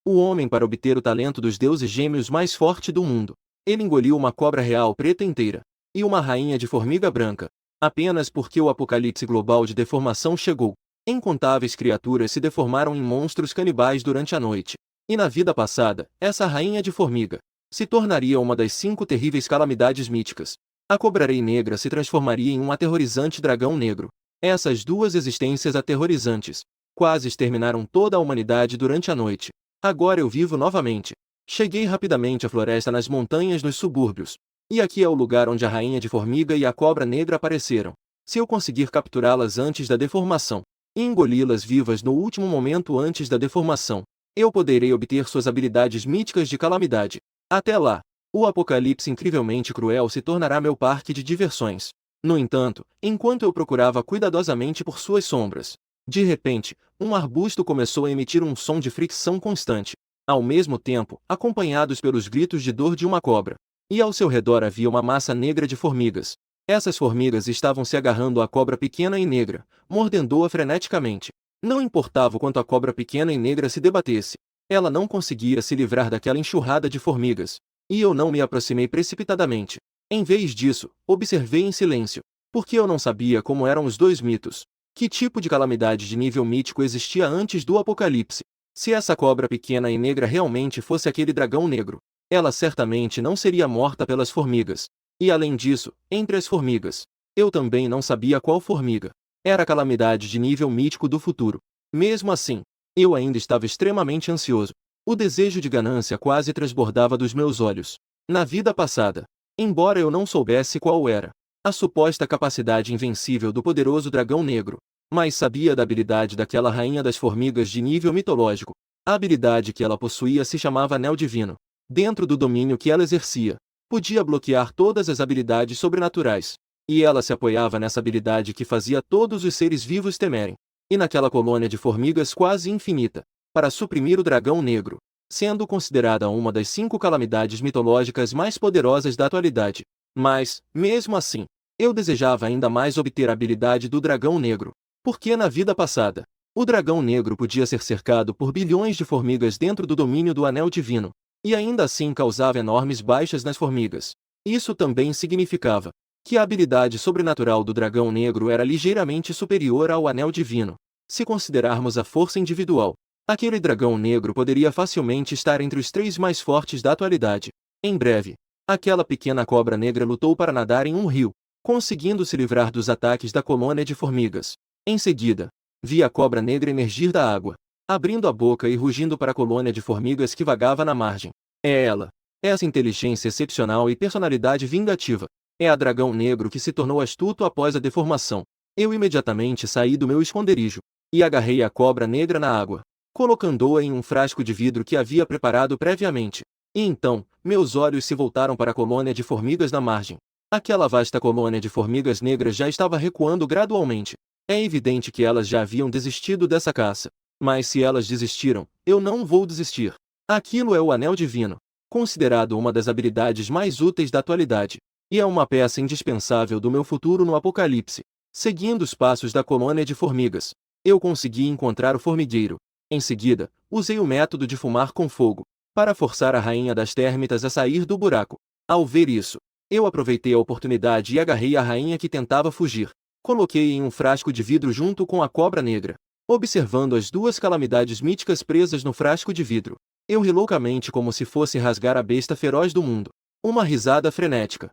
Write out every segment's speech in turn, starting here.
O homem para obter o talento dos deuses gêmeos mais forte do mundo. Ele engoliu uma cobra real preta inteira. E uma rainha de formiga branca. Apenas porque o apocalipse global de deformação chegou. Incontáveis criaturas se deformaram em monstros canibais durante a noite. E na vida passada, essa rainha de formiga se tornaria uma das 5 terríveis calamidades míticas. A Cobra-Rei Negra se transformaria em um aterrorizante dragão negro. Essas duas existências aterrorizantes quase exterminaram toda a humanidade durante a noite. Agora eu vivo novamente. Cheguei rapidamente à floresta nas montanhas nos subúrbios. E aqui é o lugar onde a rainha de formiga e a cobra negra apareceram. Se eu conseguir capturá-las antes da deformação e engoli-las vivas no último momento antes da deformação, eu poderei obter suas habilidades míticas de calamidade. Até lá, o apocalipse incrivelmente cruel se tornará meu parque de diversões. No entanto, enquanto eu procurava cuidadosamente por suas sombras, de repente, um arbusto começou a emitir um som de fricção constante, ao mesmo tempo, acompanhados pelos gritos de dor de uma cobra. E ao seu redor havia uma massa negra de formigas. Essas formigas estavam se agarrando à cobra pequena e negra, mordendo-a freneticamente. Não importava o quanto a cobra pequena e negra se debatesse, ela não conseguia se livrar daquela enxurrada de formigas. E eu não me aproximei precipitadamente. Em vez disso, observei em silêncio, porque eu não sabia como eram os dois mitos. Que tipo de calamidade de nível mítico existia antes do apocalipse? Se essa cobra pequena e negra realmente fosse aquele dragão negro, ela certamente não seria morta pelas formigas. E além disso, entre as formigas, eu também não sabia qual formiga era a calamidade de nível mítico do futuro. Mesmo assim, eu ainda estava extremamente ansioso. O desejo de ganância quase transbordava dos meus olhos. Na vida passada, embora eu não soubesse qual era a suposta capacidade invencível do poderoso dragão negro, mas sabia da habilidade daquela rainha das formigas de nível mitológico. A habilidade que ela possuía se chamava Anel Divino. Dentro do domínio que ela exercia, podia bloquear todas as habilidades sobrenaturais. E ela se apoiava nessa habilidade que fazia todos os seres vivos temerem. E naquela colônia de formigas quase infinita, para suprimir o dragão negro, sendo considerada uma das 5 calamidades mitológicas mais poderosas da atualidade. Mas, mesmo assim, eu desejava ainda mais obter a habilidade do dragão negro, porque na vida passada, o dragão negro podia ser cercado por bilhões de formigas dentro do domínio do Anel Divino, e ainda assim causava enormes baixas nas formigas. Isso também significava que a habilidade sobrenatural do dragão negro era ligeiramente superior ao Anel Divino. Se considerarmos a força individual, aquele dragão negro poderia facilmente estar entre os 3 mais fortes da atualidade. Em breve, aquela pequena cobra negra lutou para nadar em um rio, conseguindo se livrar dos ataques da colônia de formigas. Em seguida, vi a cobra negra emergir da água, abrindo a boca e rugindo para a colônia de formigas que vagava na margem. É ela. Essa inteligência excepcional e personalidade vingativa. É a dragão negro que se tornou astuto após a deformação. Eu imediatamente saí do meu esconderijo e agarrei a cobra negra na água, colocando-a em um frasco de vidro que havia preparado previamente. E então, meus olhos se voltaram para a colônia de formigas na margem. Aquela vasta colônia de formigas negras já estava recuando gradualmente. É evidente que elas já haviam desistido dessa caça. Mas se elas desistiram, eu não vou desistir. Aquilo é o Anel Divino, considerado uma das habilidades mais úteis da atualidade, e é uma peça indispensável do meu futuro no apocalipse. Seguindo os passos da colônia de formigas, eu consegui encontrar o formigueiro. Em seguida, usei o método de fumar com fogo, para forçar a rainha das térmitas a sair do buraco. Ao ver isso, eu aproveitei a oportunidade e agarrei a rainha que tentava fugir. Coloquei em um frasco de vidro junto com a cobra negra. Observando as 2 calamidades míticas presas no frasco de vidro, eu ri loucamente como se fosse rasgar a besta feroz do mundo. Uma risada frenética.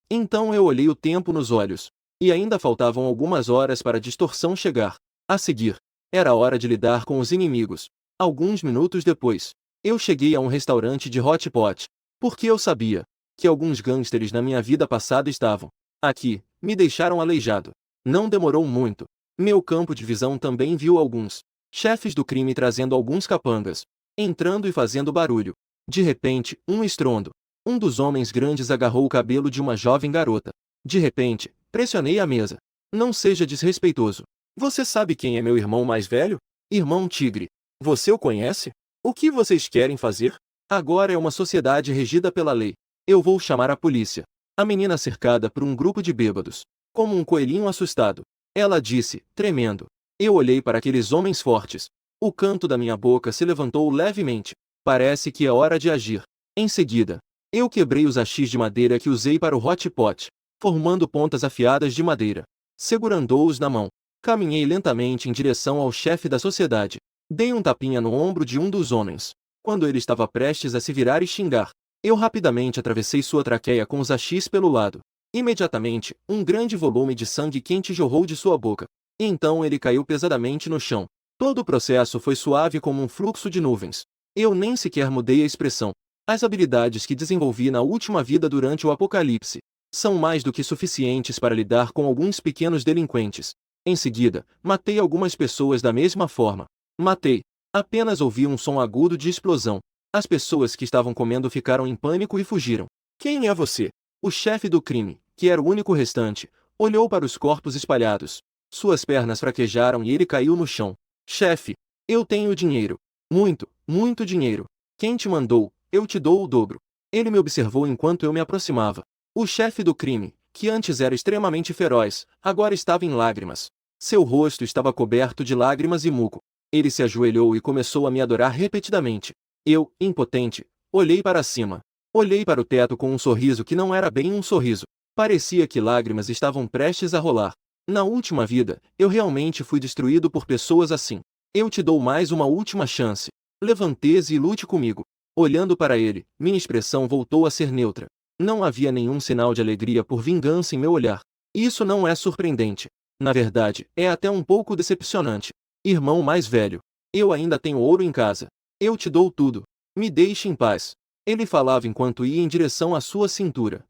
Então eu olhei o tempo nos olhos. E ainda faltavam algumas horas para a distorção chegar. A seguir, era hora de lidar com os inimigos. Alguns minutos depois, eu cheguei a um restaurante de hot pot, porque eu sabia que alguns gangsters na minha vida passada estavam aqui. Me deixaram aleijado. Não demorou muito. Meu campo de visão também viu alguns chefes do crime trazendo alguns capangas, entrando e fazendo barulho. De repente, um estrondo. Um dos homens grandes agarrou o cabelo de uma jovem garota. De repente, pressionei a mesa. Não seja desrespeitoso. Você sabe quem é meu irmão mais velho? Irmão Tigre. Você o conhece? O que vocês querem fazer? Agora é uma sociedade regida pela lei. Eu vou chamar a polícia. A menina cercada por um grupo de bêbados, como um coelhinho assustado. Ela disse, tremendo. Eu olhei para aqueles homens fortes. O canto da minha boca se levantou levemente. Parece que é hora de agir. Em seguida, eu quebrei os hachis de madeira que usei para o hot pot, formando pontas afiadas de madeira. Segurando-os na mão, caminhei lentamente em direção ao chefe da sociedade. Dei um tapinha no ombro de um dos homens. Quando ele estava prestes a se virar e xingar, eu rapidamente atravessei sua traqueia com os hachis pelo lado. Imediatamente, um grande volume de sangue quente jorrou de sua boca. E então ele caiu pesadamente no chão. Todo o processo foi suave como um fluxo de nuvens. Eu nem sequer mudei a expressão. As habilidades que desenvolvi na última vida durante o apocalipse são mais do que suficientes para lidar com alguns pequenos delinquentes. Em seguida, matei algumas pessoas da mesma forma. Matei. Apenas ouvi um som agudo de explosão. As pessoas que estavam comendo ficaram em pânico e fugiram. Quem é você? O chefe do crime, que era o único restante, olhou para os corpos espalhados. Suas pernas fraquejaram e ele caiu no chão. Chefe, eu tenho dinheiro. Muito, muito dinheiro. Quem te mandou? Eu te dou o dobro. Ele me observou enquanto eu me aproximava. O chefe do crime, que antes era extremamente feroz, agora estava em lágrimas. Seu rosto estava coberto de lágrimas e muco. Ele se ajoelhou e começou a me adorar repetidamente. Eu, impotente, olhei para cima. Olhei para o teto com um sorriso que não era bem um sorriso. Parecia que lágrimas estavam prestes a rolar. Na última vida, eu realmente fui destruído por pessoas assim. Eu te dou mais uma última chance. Levante-se e lute comigo. Olhando para ele, minha expressão voltou a ser neutra. Não havia nenhum sinal de alegria por vingança em meu olhar. Isso não é surpreendente. Na verdade, é até um pouco decepcionante. Irmão mais velho, eu ainda tenho ouro em casa. Eu te dou tudo. Me deixe em paz. Ele falava enquanto ia em direção à sua cintura.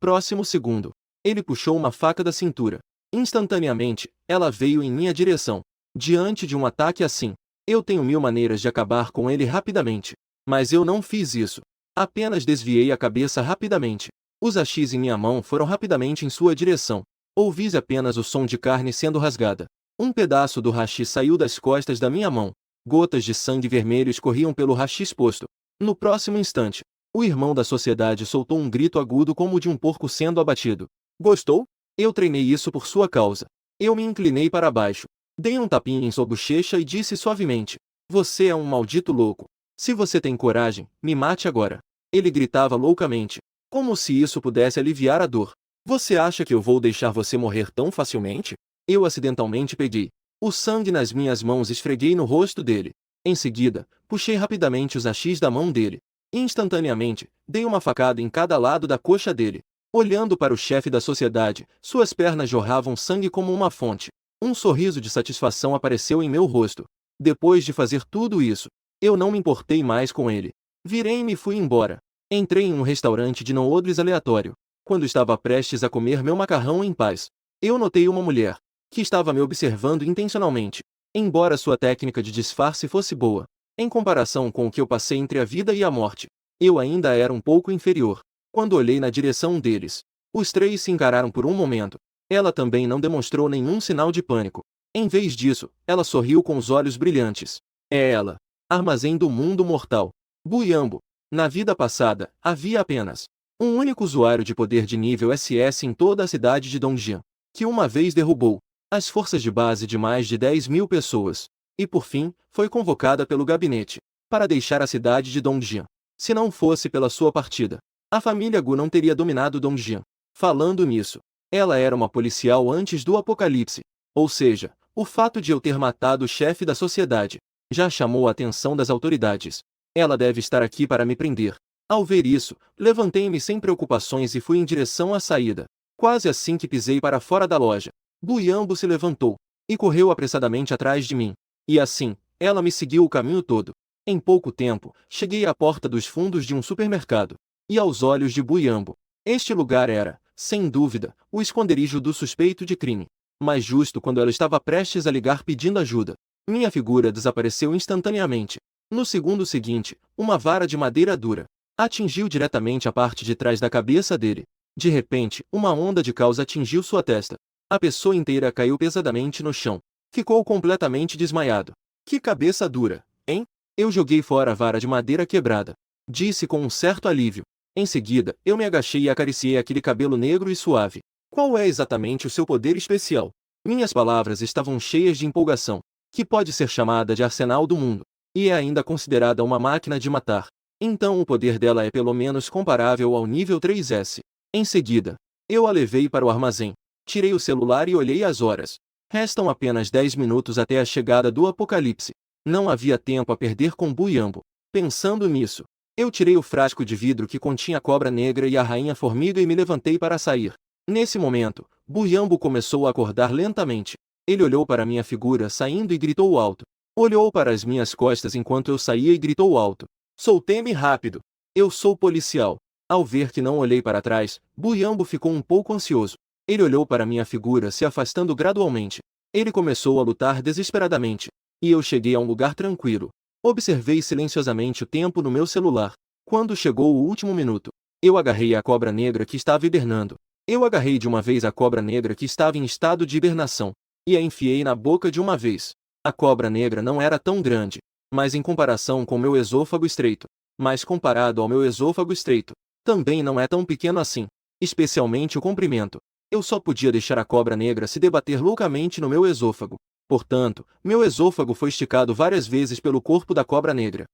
Próximo segundo. Ele puxou uma faca da cintura. Instantaneamente, ela veio em minha direção. Diante de um ataque assim, eu tenho 1000 maneiras de acabar com ele rapidamente. Mas eu não fiz isso. Apenas desviei a cabeça rapidamente. Os hachis em minha mão foram rapidamente em sua direção. Ouvi apenas o som de carne sendo rasgada. Um pedaço do hashi saiu das costas da minha mão. Gotas de sangue vermelho escorriam pelo hashi exposto. No próximo instante, o irmão da sociedade soltou um grito agudo como o de um porco sendo abatido. Gostou? Eu treinei isso por sua causa. Eu me inclinei para baixo. Dei um tapinha em sua bochecha e disse suavemente: Você é um maldito louco. Se você tem coragem, me mate agora. Ele gritava loucamente, como se isso pudesse aliviar a dor. Você acha que eu vou deixar você morrer tão facilmente? Eu acidentalmente peguei o sangue nas minhas mãos e esfreguei no rosto dele. Em seguida, puxei rapidamente os hachis da mão dele. Instantaneamente, dei uma facada em cada lado da coxa dele. Olhando para o chefe da sociedade, suas pernas jorravam sangue como uma fonte. Um sorriso de satisfação apareceu em meu rosto. Depois de fazer tudo isso, eu não me importei mais com ele. Virei-me e fui embora. Entrei em um restaurante de não-odres aleatório. Quando estava prestes a comer meu macarrão em paz, eu notei uma mulher que estava me observando intencionalmente. Embora sua técnica de disfarce fosse boa, em comparação com o que eu passei entre a vida e a morte, eu ainda era um pouco inferior. Quando olhei na direção deles, os três se encararam por um momento. Ela também não demonstrou nenhum sinal de pânico. Em vez disso, ela sorriu com os olhos brilhantes. É ela. Armazém do mundo mortal. Buyambo. Na vida passada, havia apenas um único usuário de poder de nível SS em toda a cidade de Dongjian, que uma vez derrubou as forças de base de mais de 10.000 pessoas, e por fim, foi convocada pelo gabinete para deixar a cidade de Dongjian. Se não fosse pela sua partida, a família Gu não teria dominado Dongjian. Falando nisso, ela era uma policial antes do apocalipse, ou seja, o fato de eu ter matado o chefe da sociedade já chamou a atenção das autoridades. Ela deve estar aqui para me prender. Ao ver isso, levantei-me sem preocupações e fui em direção à saída. Quase assim que pisei para fora da loja, Buyambo se levantou e correu apressadamente atrás de mim. E assim, ela me seguiu o caminho todo. Em pouco tempo, cheguei à porta dos fundos de um supermercado. E aos olhos de Buyambo, este lugar era, sem dúvida, o esconderijo do suspeito de crime. Mas justo quando ela estava prestes a ligar pedindo ajuda, minha figura desapareceu instantaneamente. No segundo seguinte, uma vara de madeira dura atingiu diretamente a parte de trás da cabeça dele. De repente, uma onda de caos atingiu sua testa. A pessoa inteira caiu pesadamente no chão. Ficou completamente desmaiado. Que cabeça dura, hein? Eu joguei fora a vara de madeira quebrada. Disse com um certo alívio. Em seguida, eu me agachei e acariciei aquele cabelo negro e suave. Qual é exatamente o seu poder especial? Minhas palavras estavam cheias de empolgação. que pode ser chamada de arsenal do mundo, e é ainda considerada uma máquina de matar. Então o poder dela é pelo menos comparável ao nível 3S. Em seguida, eu a levei para o armazém, tirei o celular e olhei as horas. Restam apenas 10 minutos até a chegada do apocalipse. Não havia tempo a perder com Buyambo. Pensando nisso, eu tirei o frasco de vidro que continha a cobra negra e a rainha formiga e me levantei para sair. Nesse momento, Buyambo começou a acordar lentamente. Ele olhou para minha figura saindo e gritou alto. Olhou para as minhas costas enquanto eu saía e gritou alto. Soltei-me rápido. Eu sou policial. Ao ver que não olhei para trás, Buyambo ficou um pouco ansioso. Ele olhou para minha figura se afastando gradualmente. Ele começou a lutar desesperadamente. E eu cheguei a um lugar tranquilo. Observei silenciosamente o tempo no meu celular. Quando chegou o último minuto, eu agarrei a cobra negra que estava hibernando. Eu agarrei de uma vez a cobra negra que estava em estado de hibernação, e a enfiei na boca de uma vez. A cobra negra não era tão grande, mas em comparação com meu esôfago estreito, mas comparado ao meu esôfago estreito, também não é tão pequeno assim, especialmente o comprimento. Eu só podia deixar a cobra negra se debater loucamente no meu esôfago. Portanto, meu esôfago foi esticado várias vezes pelo corpo da cobra negra.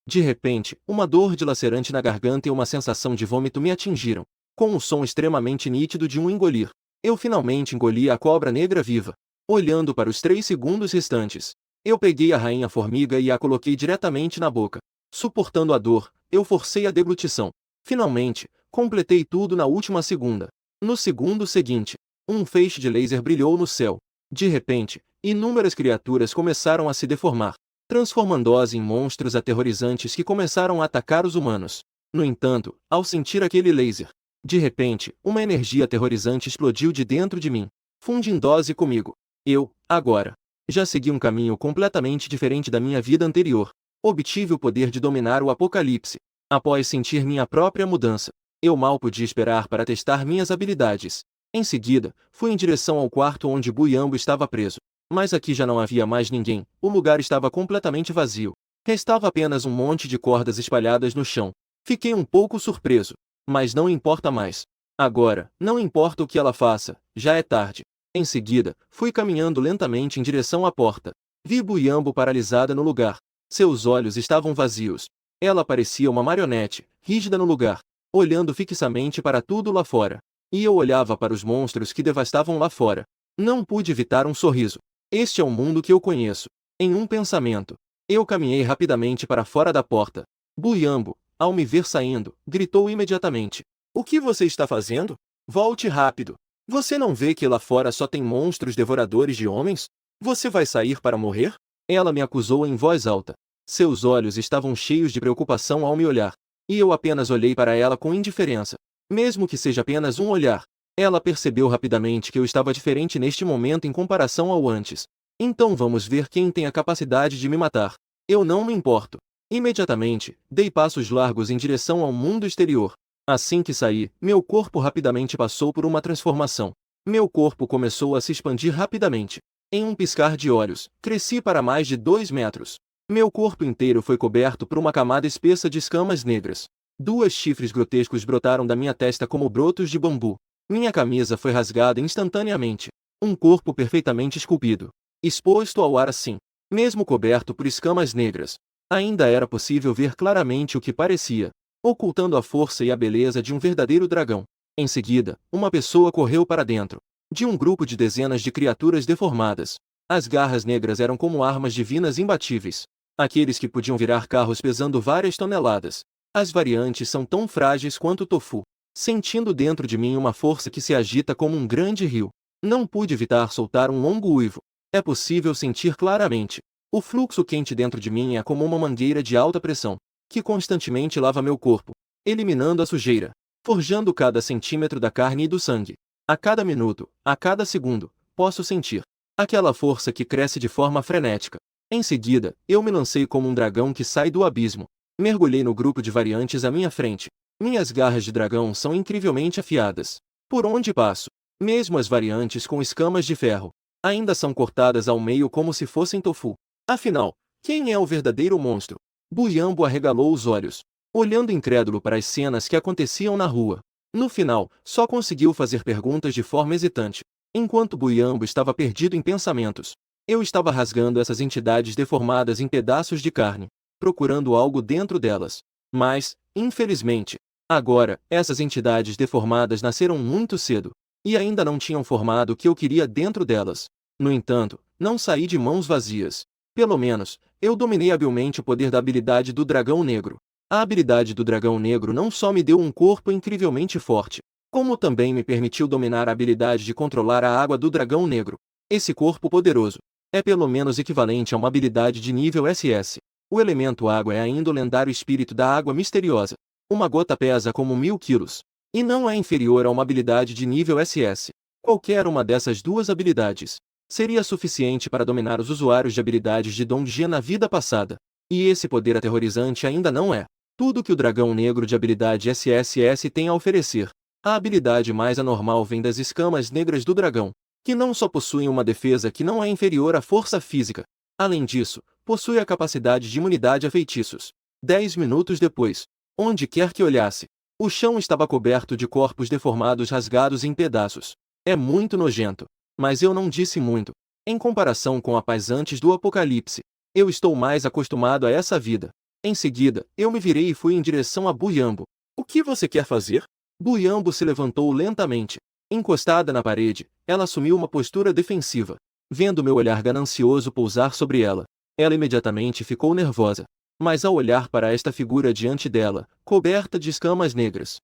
De repente, uma dor dilacerante na garganta e uma sensação de vômito me atingiram, com o som extremamente nítido de um engolir. Eu finalmente engoli a cobra negra viva. Olhando para os 3 segundos restantes, eu peguei a rainha formiga e a coloquei diretamente na boca. Suportando a dor, eu forcei a deglutição. Finalmente, completei tudo na última segunda. No segundo seguinte, um feixe de laser brilhou no céu. De repente, inúmeras criaturas começaram a se deformar, transformando-as em monstros aterrorizantes que começaram a atacar os humanos. No entanto, ao sentir aquele laser, de repente, uma energia aterrorizante explodiu de dentro de mim, fundindo-se comigo. Eu, agora, já segui um caminho completamente diferente da minha vida anterior. Obtive o poder de dominar o apocalipse. Após sentir minha própria mudança, eu mal podia esperar para testar minhas habilidades. Em seguida, fui em direção ao quarto onde Buyambo estava preso. Mas aqui já não havia mais ninguém, o lugar estava completamente vazio. Restava apenas um monte de cordas espalhadas no chão. Fiquei um pouco surpreso, mas não importa mais. Agora, não importa o que ela faça, já é tarde. Em seguida, fui caminhando lentamente em direção à porta. Vi Buyambo paralisada no lugar. Seus olhos estavam vazios. Ela parecia uma marionete, rígida no lugar, olhando fixamente para tudo lá fora. E eu olhava para os monstros que devastavam lá fora. Não pude evitar um sorriso. Este é o mundo que eu conheço. Em um pensamento, eu caminhei rapidamente para fora da porta. Buyambo, ao me ver saindo, gritou imediatamente. O que você está fazendo? Volte rápido. Você não vê que lá fora só tem monstros devoradores de homens? Você vai sair para morrer? Ela me acusou em voz alta. Seus olhos estavam cheios de preocupação ao me olhar. E eu apenas olhei para ela com indiferença. Mesmo que seja apenas um olhar. Ela percebeu rapidamente que eu estava diferente neste momento em comparação ao antes. Então vamos ver quem tem a capacidade de me matar. Eu não me importo. Imediatamente, dei passos largos em direção ao mundo exterior. Assim que saí, meu corpo rapidamente passou por uma transformação. Meu corpo começou a se expandir rapidamente. Em um piscar de olhos, cresci para mais de 2 metros. Meu corpo inteiro foi coberto por uma camada espessa de escamas negras. 2 chifres grotescos brotaram da minha testa como brotos de bambu. Minha camisa foi rasgada instantaneamente. Um corpo perfeitamente esculpido, exposto ao ar assim, mesmo coberto por escamas negras. Ainda era possível ver claramente o que parecia, ocultando a força e a beleza de um verdadeiro dragão. Em seguida, uma pessoa correu para dentro de um grupo de dezenas de criaturas deformadas. As garras negras eram como armas divinas imbatíveis. Aqueles que podiam virar carros pesando várias toneladas. As variantes são tão frágeis quanto o tofu. Sentindo dentro de mim uma força que se agita como um grande rio. Não pude evitar soltar um longo uivo. É possível sentir claramente. O fluxo quente dentro de mim é como uma mangueira de alta pressão, que constantemente lava meu corpo, eliminando a sujeira, forjando cada centímetro da carne e do sangue. A cada minuto, a cada segundo, posso sentir aquela força que cresce de forma frenética. Em seguida, eu me lancei como um dragão que sai do abismo. Mergulhei no grupo de variantes à minha frente. Minhas garras de dragão são incrivelmente afiadas. Por onde passo, mesmo as variantes com escamas de ferro, ainda são cortadas ao meio como se fossem tofu. Afinal, quem é o verdadeiro monstro? Buyambo arregalou os olhos, olhando incrédulo para as cenas que aconteciam na rua. No final, só conseguiu fazer perguntas de forma hesitante. Enquanto Buyambo estava perdido em pensamentos, eu estava rasgando essas entidades deformadas em pedaços de carne, procurando algo dentro delas. Mas, infelizmente, agora, essas entidades deformadas nasceram muito cedo, e ainda não tinham formado o que eu queria dentro delas. No entanto, não saí de mãos vazias. Pelo menos, eu dominei habilmente o poder da habilidade do Dragão Negro. A habilidade do Dragão Negro não só me deu um corpo incrivelmente forte, como também me permitiu dominar a habilidade de controlar a água do Dragão Negro. Esse corpo poderoso é pelo menos equivalente a uma habilidade de nível SS. O elemento água é ainda o lendário espírito da água misteriosa. Uma gota pesa como 1000 quilos, e não é inferior a uma habilidade de nível SS. Qualquer uma dessas duas habilidades seria suficiente para dominar os usuários de habilidades de Dong Jie na vida passada. E esse poder aterrorizante ainda não é tudo que o Dragão Negro de habilidade SSS tem a oferecer. A habilidade mais anormal vem das escamas negras do dragão, que não só possuem uma defesa que não é inferior à força física. Além disso, possui a capacidade de imunidade a feitiços. 10 minutos depois, onde quer que olhasse, o chão estava coberto de corpos deformados rasgados em pedaços. É muito nojento. Mas eu não disse muito. Em comparação com a paz antes do apocalipse, eu estou mais acostumado a essa vida. Em seguida, eu me virei e fui em direção a Buyambo. O que você quer fazer? Buyambo se levantou lentamente. Encostada na parede, ela assumiu uma postura defensiva. Vendo meu olhar ganancioso pousar sobre ela, ela imediatamente ficou nervosa. Mas ao olhar para esta figura diante dela, coberta de escamas negras,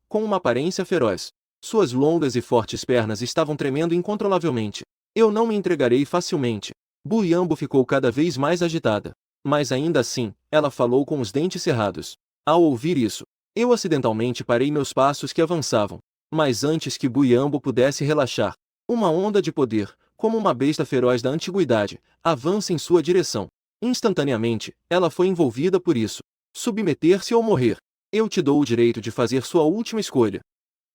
com uma aparência feroz, suas longas e fortes pernas estavam tremendo incontrolavelmente. Eu não me entregarei facilmente. Buyambo ficou cada vez mais agitada. Mas ainda assim, ela falou com os dentes cerrados. Ao ouvir isso, eu acidentalmente parei meus passos que avançavam. Mas antes que Buyambo pudesse relaxar, uma onda de poder, como uma besta feroz da antiguidade, avança em sua direção. Instantaneamente, ela foi envolvida por isso. Submeter-se ou morrer. Eu te dou o direito de fazer sua última escolha.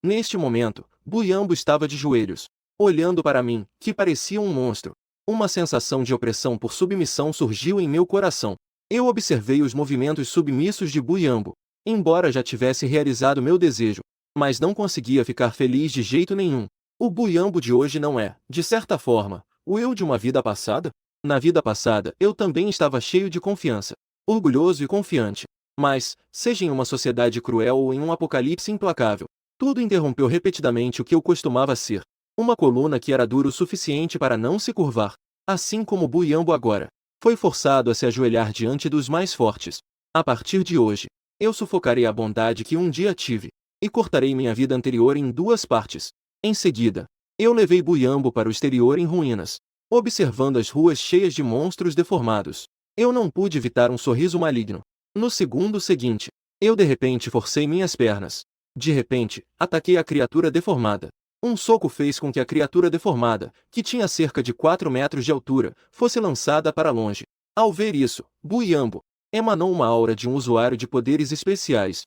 Neste momento, Buyambo estava de joelhos, olhando para mim, que parecia um monstro. Uma sensação de opressão por submissão surgiu em meu coração. Eu observei os movimentos submissos de Buyambo, embora já tivesse realizado meu desejo, mas não conseguia ficar feliz de jeito nenhum. O Buyambo de hoje não é, de certa forma, o eu de uma vida passada? Na vida passada, eu também estava cheio de confiança, orgulhoso e confiante. Mas, seja em uma sociedade cruel ou em um apocalipse implacável, tudo interrompeu repetidamente o que eu costumava ser. Uma coluna que era dura o suficiente para não se curvar, assim como Buyambo agora, foi forçado a se ajoelhar diante dos mais fortes. A partir de hoje, eu sufocarei a bondade que um dia tive, e cortarei minha vida anterior em duas partes. Em seguida, eu levei Buyambo para o exterior em ruínas, observando as ruas cheias de monstros deformados. Eu não pude evitar um sorriso maligno. No segundo seguinte, eu de repente forcei minhas pernas. De repente, ataquei a criatura deformada. Um soco fez com que a criatura deformada, que tinha cerca de 4 metros de altura, fosse lançada para longe. Ao ver isso, Buyambo emanou uma aura de um usuário de poderes especiais.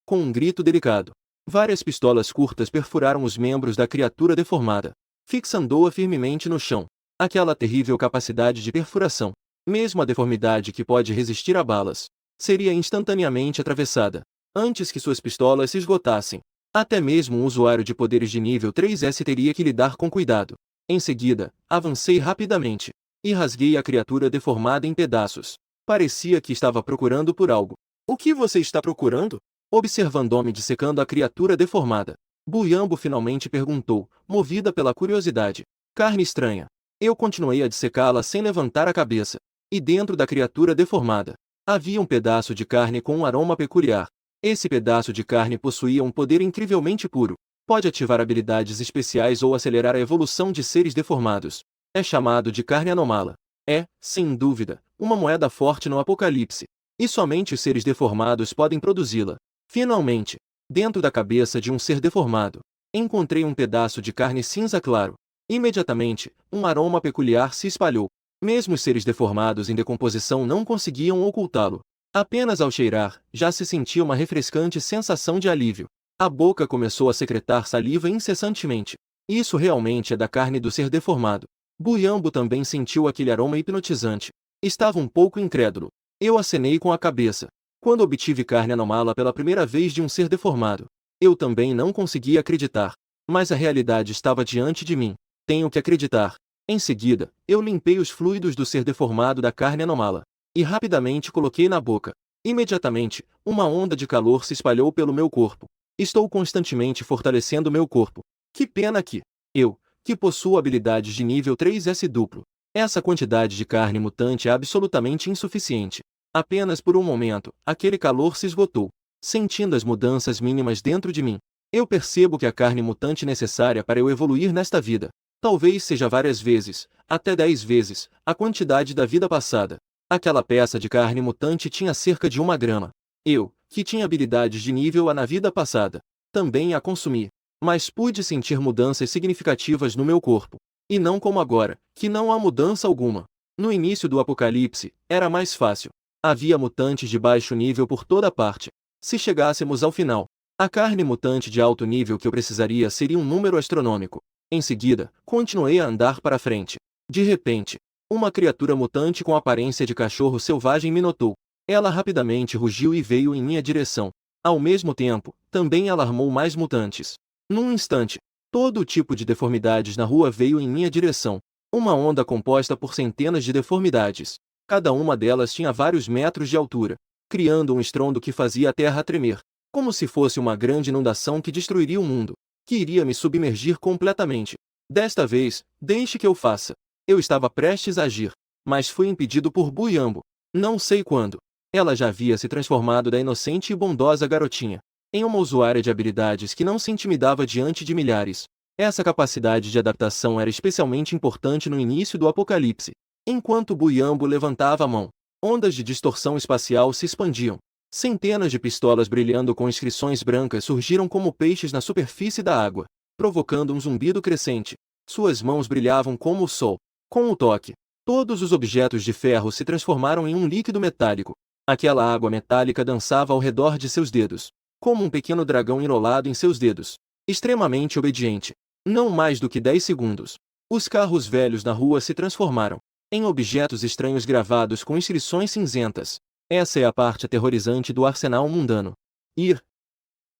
Com um grito delicado, várias pistolas curtas perfuraram os membros da criatura deformada, fixando-a firmemente no chão. Aquela terrível capacidade de perfuração, mesmo a deformidade que pode resistir a balas, seria instantaneamente atravessada, antes que suas pistolas se esgotassem. Até mesmo um usuário de poderes de nível 3S teria que lidar com cuidado. Em seguida, avancei rapidamente, e rasguei a criatura deformada em pedaços. Parecia que estava procurando por algo. O que você está procurando? Observando-me dissecando a criatura deformada, Buyambo finalmente perguntou, movida pela curiosidade. Carne estranha. Eu continuei a dissecá-la sem levantar a cabeça. E dentro da criatura deformada, havia um pedaço de carne com um aroma peculiar. Esse pedaço de carne possuía um poder incrivelmente puro. Pode ativar habilidades especiais ou acelerar a evolução de seres deformados. É chamado de carne anômala. É, sem dúvida, uma moeda forte no apocalipse. E somente os seres deformados podem produzi-la. Finalmente, dentro da cabeça de um ser deformado, encontrei um pedaço de carne cinza claro. Imediatamente, um aroma peculiar se espalhou. Mesmo os seres deformados em decomposição não conseguiam ocultá-lo. Apenas ao cheirar, já se sentia uma refrescante sensação de alívio. A boca começou a secretar saliva incessantemente. Isso realmente é da carne do ser deformado. Buyambo também sentiu aquele aroma hipnotizante. Estava um pouco incrédulo. Eu acenei com a cabeça. Quando obtive carne anômala pela primeira vez de um ser deformado, eu também não conseguia acreditar. Mas a realidade estava diante de mim. Tenho que acreditar. Em seguida, eu limpei os fluidos do ser deformado da carne anômala. E rapidamente coloquei na boca. Imediatamente, uma onda de calor se espalhou pelo meu corpo. Estou constantemente fortalecendo meu corpo. Que pena que eu, que possuo habilidades de nível 3S duplo, essa quantidade de carne mutante é absolutamente insuficiente. Apenas por um momento, aquele calor se esgotou. Sentindo as mudanças mínimas dentro de mim, eu percebo que a carne mutante necessária para eu evoluir nesta vida, talvez seja várias vezes, até 10 vezes, a quantidade da vida passada. Aquela peça de carne mutante tinha cerca de 1 grama. Eu, que tinha habilidades de nível A na vida passada, também a consumi. Mas pude sentir mudanças significativas no meu corpo. E não como agora, que não há mudança alguma. No início do Apocalipse, era mais fácil. Havia mutantes de baixo nível por toda parte. Se chegássemos ao final, a carne mutante de alto nível que eu precisaria seria um número astronômico. Em seguida, continuei a andar para frente. De repente, uma criatura mutante com aparência de cachorro selvagem me notou. Ela rapidamente rugiu e veio em minha direção. Ao mesmo tempo, também alarmou mais mutantes. Num instante, todo tipo de deformidades na rua veio em minha direção. Uma onda composta por centenas de deformidades. Cada uma delas tinha vários metros de altura, criando um estrondo que fazia a terra tremer, como se fosse uma grande inundação que destruiria o mundo, que iria me submergir completamente. Desta vez, deixe que eu faça. Eu estava prestes a agir, mas fui impedido por Buyambo. Não sei quando. Ela já havia se transformado da inocente e bondosa garotinha em uma usuária de habilidades que não se intimidava diante de milhares. Essa capacidade de adaptação era especialmente importante no início do Apocalipse. Enquanto Buyambo levantava a mão, ondas de distorção espacial se expandiam. Centenas de pistolas brilhando com inscrições brancas surgiram como peixes na superfície da água, provocando um zumbido crescente. Suas mãos brilhavam como o sol. Com o toque, todos os objetos de ferro se transformaram em um líquido metálico. Aquela água metálica dançava ao redor de seus dedos, como um pequeno dragão enrolado em seus dedos. Extremamente obediente. Não mais do que 10 segundos. Os carros velhos na rua se transformaram em objetos estranhos gravados com inscrições cinzentas. Essa é a parte aterrorizante do arsenal mundano.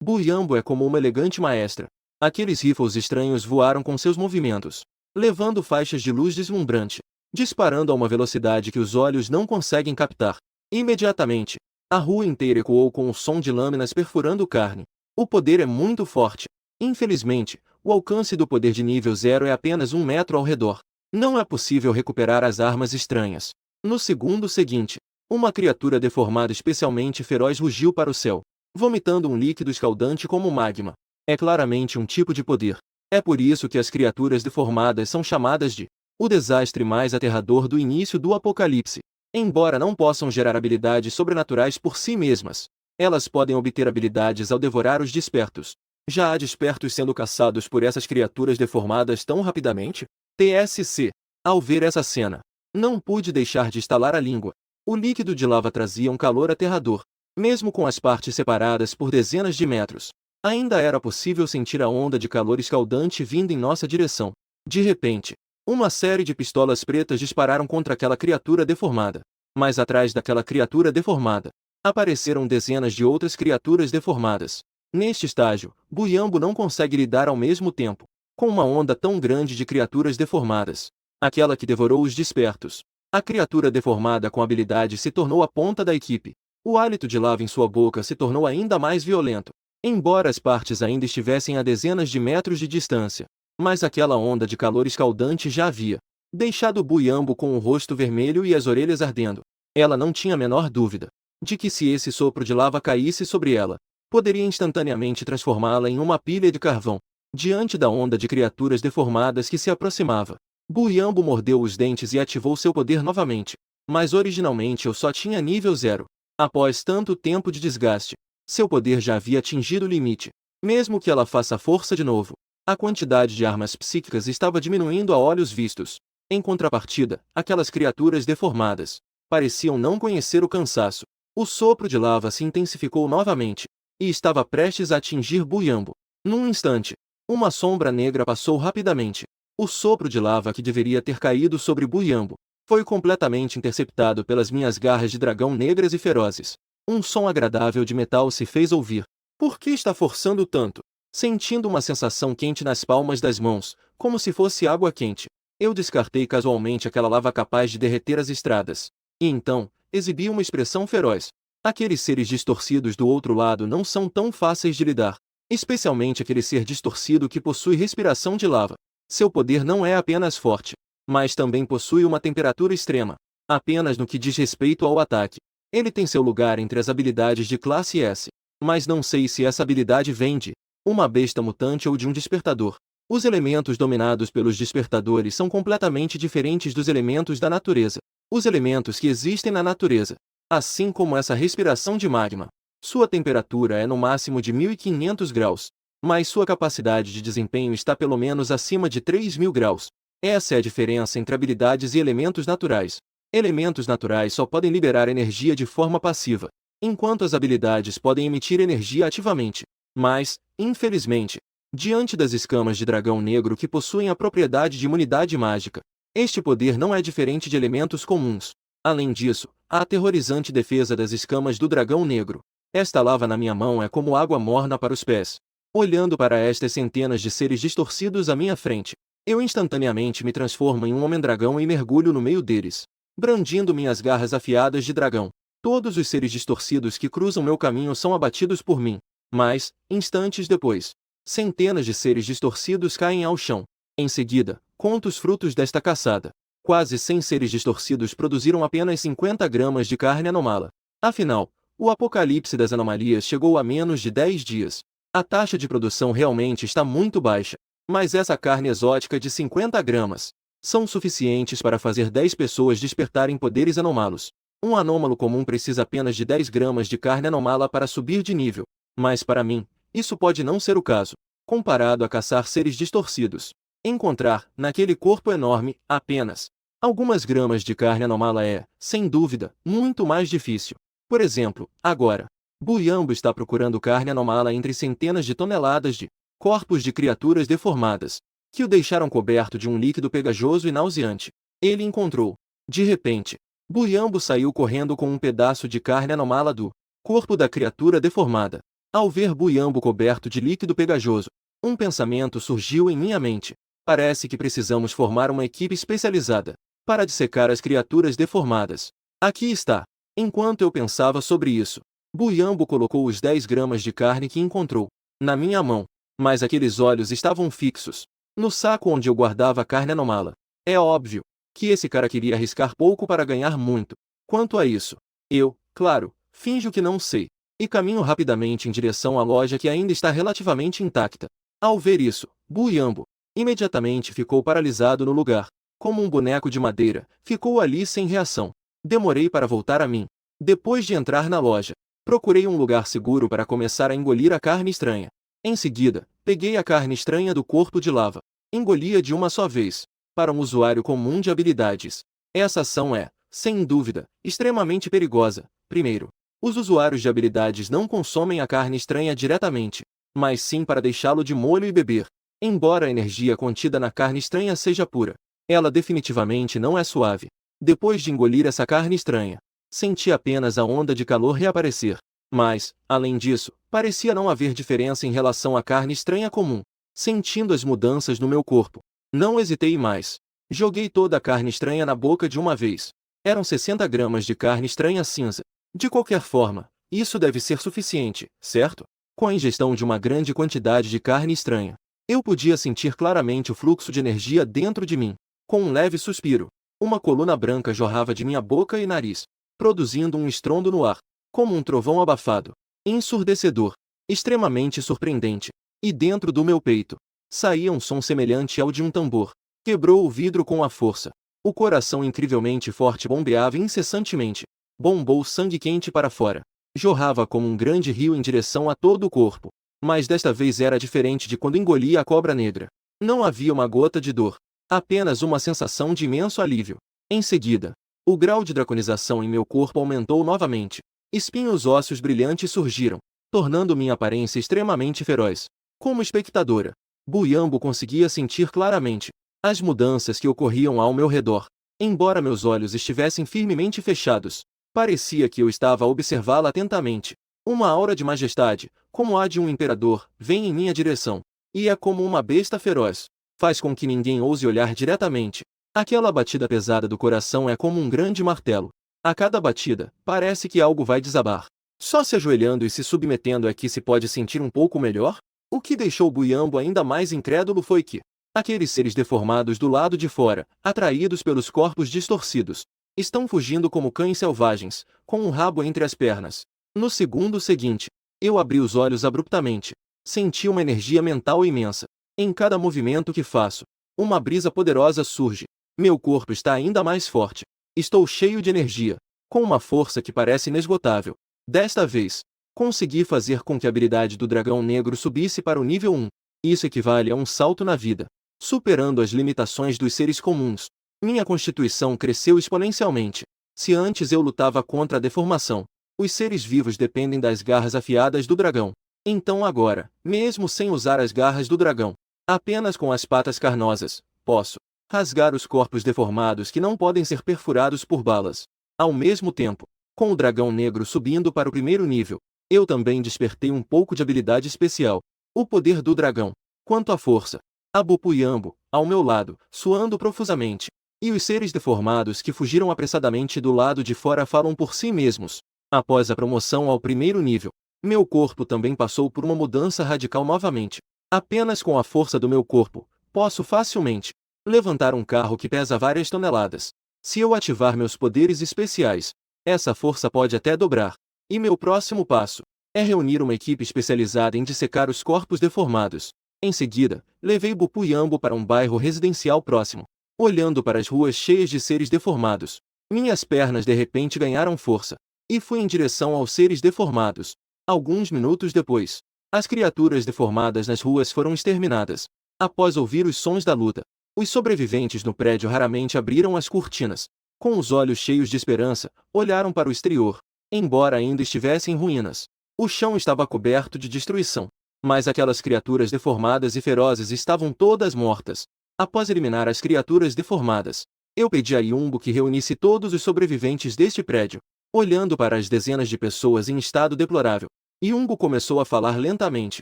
Buyambo é como uma elegante maestra. Aqueles rifles estranhos voaram com seus movimentos, levando faixas de luz deslumbrante, disparando a uma velocidade que os olhos não conseguem captar. Imediatamente, a rua inteira ecoou com o som de lâminas perfurando carne. O poder é muito forte. Infelizmente, o alcance do poder de nível 0 é apenas 1 metro ao redor. Não é possível recuperar as armas estranhas. No segundo seguinte, uma criatura deformada especialmente feroz rugiu para o céu, vomitando um líquido escaldante como magma. É claramente um tipo de poder. É por isso que as criaturas deformadas são chamadas de o desastre mais aterrador do início do Apocalipse. Embora não possam gerar habilidades sobrenaturais por si mesmas, elas podem obter habilidades ao devorar os despertos. Já há despertos sendo caçados por essas criaturas deformadas tão rapidamente? TSC. Ao ver essa cena, não pude deixar de estalar a língua. O líquido de lava trazia um calor aterrador, mesmo com as partes separadas por dezenas de metros. Ainda era possível sentir a onda de calor escaldante vindo em nossa direção. De repente, uma série de pistolas pretas dispararam contra aquela criatura deformada. Mas atrás daquela criatura deformada, apareceram dezenas de outras criaturas deformadas. Neste estágio, Buyambo não consegue lidar ao mesmo tempo com uma onda tão grande de criaturas deformadas. Aquela que devorou os despertos. A criatura deformada com habilidade se tornou a ponta da equipe. O hálito de lava em sua boca se tornou ainda mais violento, embora as partes ainda estivessem a dezenas de metros de distância. Mas aquela onda de calor escaldante já havia deixado Buyambo com o rosto vermelho e as orelhas ardendo. Ela não tinha a menor dúvida de que se esse sopro de lava caísse sobre ela, poderia instantaneamente transformá-la em uma pilha de carvão. Diante da onda de criaturas deformadas que se aproximava, Buyambo mordeu os dentes e ativou seu poder novamente. Mas originalmente eu só tinha nível 0. Após tanto tempo de desgaste, seu poder já havia atingido o limite. Mesmo que ela faça força de novo, a quantidade de armas psíquicas estava diminuindo a olhos vistos. Em contrapartida, aquelas criaturas deformadas pareciam não conhecer o cansaço. O sopro de lava se intensificou novamente, e estava prestes a atingir Buyambo. Num instante, uma sombra negra passou rapidamente. O sopro de lava que deveria ter caído sobre Buyambo foi completamente interceptado pelas minhas garras de dragão negras e ferozes. Um som agradável de metal se fez ouvir. Por que está forçando tanto? sentindo uma sensação quente nas palmas das mãos, como se fosse água quente. Eu descartei casualmente aquela lava capaz de derreter as estradas. E então, exibi uma expressão feroz. Aqueles seres distorcidos do outro lado não são tão fáceis de lidar. Especialmente aquele ser distorcido que possui respiração de lava. Seu poder não é apenas forte, mas também possui uma temperatura extrema. Apenas no que diz respeito ao ataque. Ele tem seu lugar entre as habilidades de classe S. Mas não sei se essa habilidade vem de uma besta mutante ou de um despertador. Os elementos dominados pelos despertadores são completamente diferentes dos elementos da natureza. Os elementos que existem na natureza. Assim como essa respiração de magma. Sua temperatura é no máximo de 1500 graus. Mas sua capacidade de desempenho está pelo menos acima de 3000 graus. Essa é a diferença entre habilidades e elementos naturais. Elementos naturais só podem liberar energia de forma passiva, enquanto as habilidades podem emitir energia ativamente. Mas, infelizmente, diante das escamas de dragão negro que possuem a propriedade de imunidade mágica, este poder não é diferente de elementos comuns. Além disso, a aterrorizante defesa das escamas do dragão negro. Esta lava na minha mão é como água morna para os pés. Olhando para estas centenas de seres distorcidos à minha frente, eu instantaneamente me transformo em um homem-dragão e mergulho no meio deles, brandindo minhas garras afiadas de dragão. Todos os seres distorcidos que cruzam meu caminho são abatidos por mim. Mas, instantes depois, centenas de seres distorcidos caem ao chão. Em seguida, conto os frutos desta caçada. Quase 100 seres distorcidos produziram apenas 50 gramas de carne anômala. Afinal, o apocalipse das anomalias chegou a menos de 10 dias. A taxa de produção realmente está muito baixa. Mas essa carne exótica de 50 gramas são suficientes para fazer 10 pessoas despertarem poderes anômalos. Um anômalo comum precisa apenas de 10 gramas de carne anômala para subir de nível. Mas para mim, isso pode não ser o caso. Comparado a caçar seres distorcidos, encontrar, naquele corpo enorme, apenas algumas gramas de carne anômala é, sem dúvida, muito mais difícil. Por exemplo, agora, Buyambo está procurando carne anômala entre centenas de toneladas de corpos de criaturas deformadas, que o deixaram coberto de um líquido pegajoso e nauseante. Ele encontrou. De repente, Buyambo saiu correndo com um pedaço de carne anômala do corpo da criatura deformada. Ao ver Buyambo coberto de líquido pegajoso, um pensamento surgiu em minha mente. Parece que precisamos formar uma equipe especializada para dissecar as criaturas deformadas. Aqui está. Enquanto eu pensava sobre isso, Buyambo colocou os 10 gramas de carne que encontrou na minha mão. Mas aqueles olhos estavam fixos no saco onde eu guardava a carne anômala. É óbvio que esse cara queria arriscar pouco para ganhar muito. Quanto a isso, eu, claro, finjo que não sei, e caminho rapidamente em direção à loja que ainda está relativamente intacta. Ao ver isso, Buyambo imediatamente ficou paralisado no lugar, como um boneco de madeira, ficou ali sem reação. Demorei para voltar a mim. Depois de entrar na loja, procurei um lugar seguro para começar a engolir a carne estranha. Em seguida, peguei a carne estranha do corpo de lava. Engolia de uma só vez. Para um usuário comum de habilidades, essa ação é, sem dúvida, extremamente perigosa. Primeiro, os usuários de habilidades não consomem a carne estranha diretamente, mas sim para deixá-lo de molho e beber. Embora a energia contida na carne estranha seja pura, ela definitivamente não é suave. Depois de engolir essa carne estranha, senti apenas a onda de calor reaparecer. Mas, além disso, parecia não haver diferença em relação à carne estranha comum. Sentindo as mudanças no meu corpo, não hesitei mais. Joguei toda a carne estranha na boca de uma vez. Eram 60 gramas de carne estranha cinza. De qualquer forma, isso deve ser suficiente, certo? Com a ingestão de uma grande quantidade de carne estranha, eu podia sentir claramente o fluxo de energia dentro de mim. Com um leve suspiro, uma coluna branca jorrava de minha boca e nariz, produzindo um estrondo no ar, como um trovão abafado, ensurdecedor, extremamente surpreendente. E dentro do meu peito, saía um som semelhante ao de um tambor. Quebrou o vidro com a força. O coração incrivelmente forte bombeava incessantemente. Bombou sangue quente para fora. Jorrava como um grande rio em direção a todo o corpo. Mas desta vez era diferente de quando engolia a cobra negra. Não havia uma gota de dor. Apenas uma sensação de imenso alívio. Em seguida, o grau de draconização em meu corpo aumentou novamente. Espinhos ósseos brilhantes surgiram, tornando minha aparência extremamente feroz. Como espectadora, Buyambo conseguia sentir claramente as mudanças que ocorriam ao meu redor. Embora meus olhos estivessem firmemente fechados, parecia que eu estava a observá-la atentamente. Uma aura de majestade, como a de um imperador, vem em minha direção. E é como uma besta feroz. Faz com que ninguém ouse olhar diretamente. Aquela batida pesada do coração é como um grande martelo. A cada batida, parece que algo vai desabar. Só se ajoelhando e se submetendo é que se pode sentir um pouco melhor? O que deixou Buyambo ainda mais incrédulo foi que aqueles seres deformados do lado de fora, atraídos pelos corpos distorcidos, estão fugindo como cães selvagens, com um rabo entre as pernas. No segundo seguinte, eu abri os olhos abruptamente. Senti uma energia mental imensa. Em cada movimento que faço, uma brisa poderosa surge. Meu corpo está ainda mais forte. Estou cheio de energia, com uma força que parece inesgotável. Desta vez, consegui fazer com que a habilidade do dragão negro subisse para o nível 1. Isso equivale a um salto na vida, superando as limitações dos seres comuns. Minha constituição cresceu exponencialmente. Se antes eu lutava contra a deformação, os seres vivos dependem das garras afiadas do dragão. Então agora, mesmo sem usar as garras do dragão, apenas com as patas carnosas, posso rasgar os corpos deformados que não podem ser perfurados por balas. Ao mesmo tempo, com o dragão negro subindo para o primeiro nível, eu também despertei um pouco de habilidade especial. O poder do dragão. Quanto à força, Abu Buyambo, ao meu lado, suando profusamente. E os seres deformados que fugiram apressadamente do lado de fora falam por si mesmos. Após a promoção ao primeiro nível, meu corpo também passou por uma mudança radical novamente. Apenas com a força do meu corpo, posso facilmente levantar um carro que pesa várias toneladas. Se eu ativar meus poderes especiais, essa força pode até dobrar. E meu próximo passo é reunir uma equipe especializada em dissecar os corpos deformados. Em seguida, levei Buyambo para um bairro residencial próximo. Olhando para as ruas cheias de seres deformados, minhas pernas de repente ganharam força, e fui em direção aos seres deformados. Alguns minutos depois, as criaturas deformadas nas ruas foram exterminadas. Após ouvir os sons da luta, os sobreviventes no prédio raramente abriram as cortinas. Com os olhos cheios de esperança, olharam para o exterior, embora ainda estivesse em ruínas. O chão estava coberto de destruição, mas aquelas criaturas deformadas e ferozes estavam todas mortas. Após eliminar as criaturas deformadas, eu pedi a Yumbo que reunisse todos os sobreviventes deste prédio. Olhando para as dezenas de pessoas em estado deplorável, Yumbo começou a falar lentamente.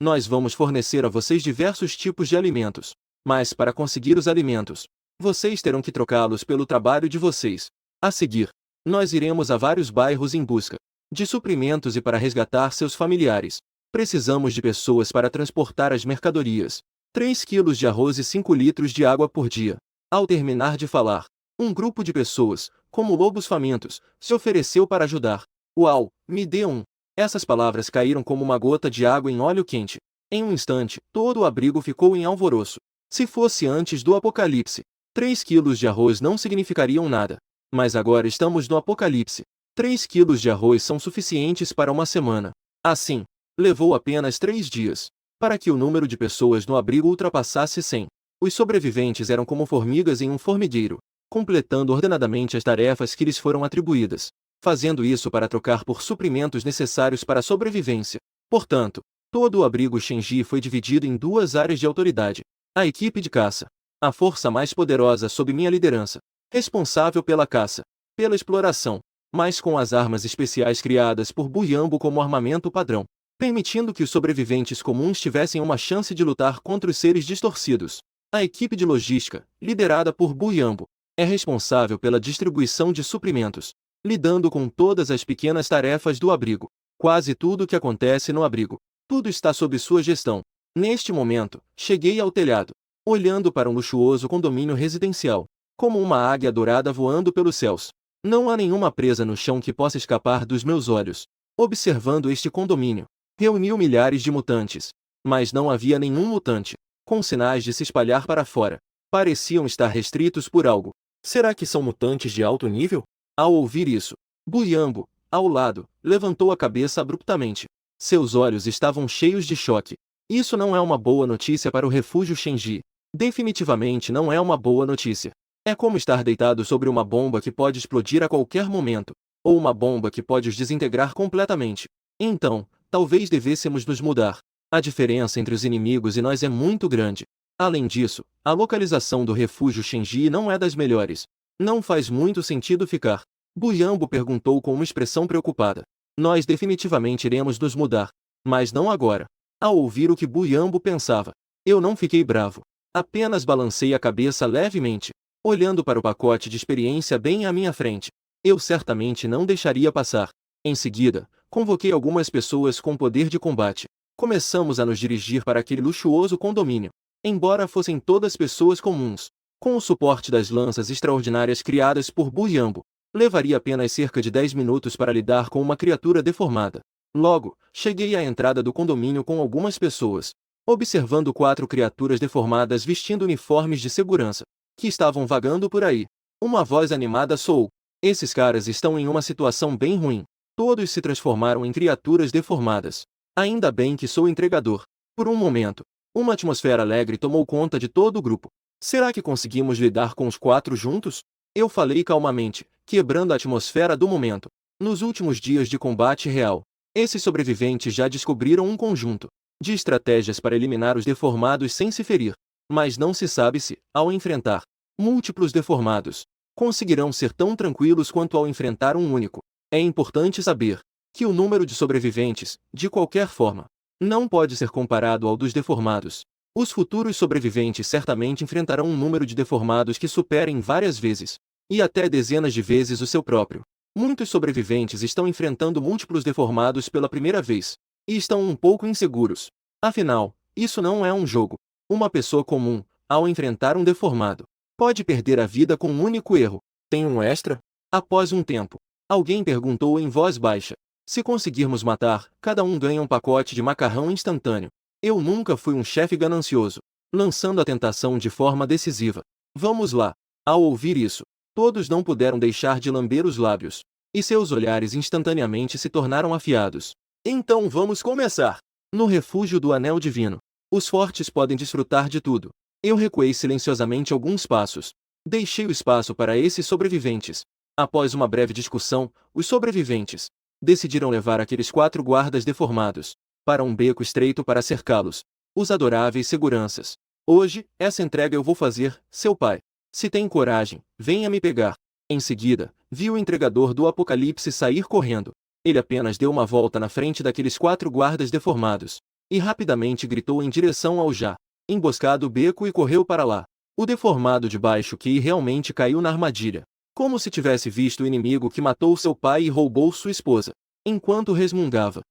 Nós vamos fornecer a vocês diversos tipos de alimentos, mas para conseguir os alimentos, vocês terão que trocá-los pelo trabalho de vocês. A seguir, nós iremos a vários bairros em busca de suprimentos e para resgatar seus familiares. Precisamos de pessoas para transportar as mercadorias. 3 quilos de arroz e 5 litros de água por dia. Ao terminar de falar, um grupo de pessoas, como lobos famintos, se ofereceu para ajudar. Uau, me dê um! Essas palavras caíram como uma gota de água em óleo quente. Em um instante, todo o abrigo ficou em alvoroço. Se fosse antes do apocalipse, 3 quilos de arroz não significariam nada. Mas agora estamos no apocalipse. 3 quilos de arroz são suficientes para uma semana. Assim, levou apenas 3 dias para que o número de pessoas no abrigo ultrapassasse 100. Os sobreviventes eram como formigas em um formigueiro, completando ordenadamente as tarefas que lhes foram atribuídas, fazendo isso para trocar por suprimentos necessários para a sobrevivência. Portanto, todo o abrigo Shenji foi dividido em 2 áreas de autoridade. A equipe de caça, a força mais poderosa sob minha liderança, responsável pela caça, pela exploração, mas com as armas especiais criadas por Buyambo como armamento padrão, permitindo que os sobreviventes comuns tivessem uma chance de lutar contra os seres distorcidos. A equipe de logística, liderada por Buyambo, é responsável pela distribuição de suprimentos, lidando com todas as pequenas tarefas do abrigo. Quase tudo o que acontece no abrigo, tudo está sob sua gestão. Neste momento, cheguei ao telhado, olhando para um luxuoso condomínio residencial, como uma águia dourada voando pelos céus. Não há nenhuma presa no chão que possa escapar dos meus olhos. Observando este condomínio, reuniu milhares de mutantes, mas não havia nenhum mutante com sinais de se espalhar para fora. Pareciam estar restritos por algo. Será que são mutantes de alto nível? Ao ouvir isso, Buyambo, ao lado, levantou a cabeça abruptamente. Seus olhos estavam cheios de choque. Isso não é uma boa notícia para o refúgio Shenji. Definitivamente não é uma boa notícia. É como estar deitado sobre uma bomba que pode explodir a qualquer momento, ou uma bomba que pode os desintegrar completamente. Então, talvez devêssemos nos mudar. A diferença entre os inimigos e nós é muito grande. Além disso, a localização do refúgio Shenji não é das melhores. Não faz muito sentido ficar. Buyambo perguntou com uma expressão preocupada. Nós definitivamente iremos nos mudar. Mas não agora. Ao ouvir o que Buyambo pensava, eu não fiquei bravo. Apenas balancei a cabeça levemente, olhando para o pacote de experiência bem à minha frente. Eu certamente não deixaria passar. Em seguida, convoquei algumas pessoas com poder de combate. Começamos a nos dirigir para aquele luxuoso condomínio. Embora fossem todas pessoas comuns, com o suporte das lanças extraordinárias criadas por Buyambo, levaria apenas cerca de 10 minutos para lidar com uma criatura deformada. Logo, cheguei à entrada do condomínio com algumas pessoas, observando 4 criaturas deformadas vestindo uniformes de segurança, que estavam vagando por aí. Uma voz animada soou: esses caras estão em uma situação bem ruim. Todos se transformaram em criaturas deformadas. Ainda bem que sou entregador. Por um momento, uma atmosfera alegre tomou conta de todo o grupo. Será que conseguimos lidar com os 4 juntos? Eu falei calmamente, quebrando a atmosfera do momento. Nos últimos dias de combate real, esses sobreviventes já descobriram um conjunto de estratégias para eliminar os deformados sem se ferir. Mas não se sabe se, ao enfrentar múltiplos deformados, conseguirão ser tão tranquilos quanto ao enfrentar um único. É importante saber que o número de sobreviventes, de qualquer forma, não pode ser comparado ao dos deformados. Os futuros sobreviventes certamente enfrentarão um número de deformados que superem várias vezes, e até dezenas de vezes o seu próprio. Muitos sobreviventes estão enfrentando múltiplos deformados pela primeira vez, e estão um pouco inseguros. Afinal, isso não é um jogo. Uma pessoa comum, ao enfrentar um deformado, pode perder a vida com um único erro. Tem um extra? Após um tempo, alguém perguntou em voz baixa: se conseguirmos matar, cada um ganha um pacote de macarrão instantâneo. Eu nunca fui um chefe ganancioso, lançando a tentação de forma decisiva. Vamos lá. Ao ouvir isso, todos não puderam deixar de lamber os lábios, e seus olhares instantaneamente se tornaram afiados. Então vamos começar. No refúgio do Anel Divino, os fortes podem desfrutar de tudo. Eu recuei silenciosamente alguns passos. Deixei o espaço para esses sobreviventes. Após uma breve discussão, os sobreviventes decidiram levar aqueles 4 guardas deformados para um beco estreito para cercá-los. Os adoráveis seguranças. Hoje, essa entrega eu vou fazer, seu pai. Se tem coragem, venha me pegar. Em seguida, vi o entregador do Apocalipse sair correndo. Ele apenas deu uma volta na frente daqueles 4 guardas deformados, e rapidamente gritou em direção ao já emboscado beco e correu para lá. O deformado de baixo que realmente caiu na armadilha, como se tivesse visto o inimigo que matou seu pai e roubou sua esposa. Enquanto resmungava,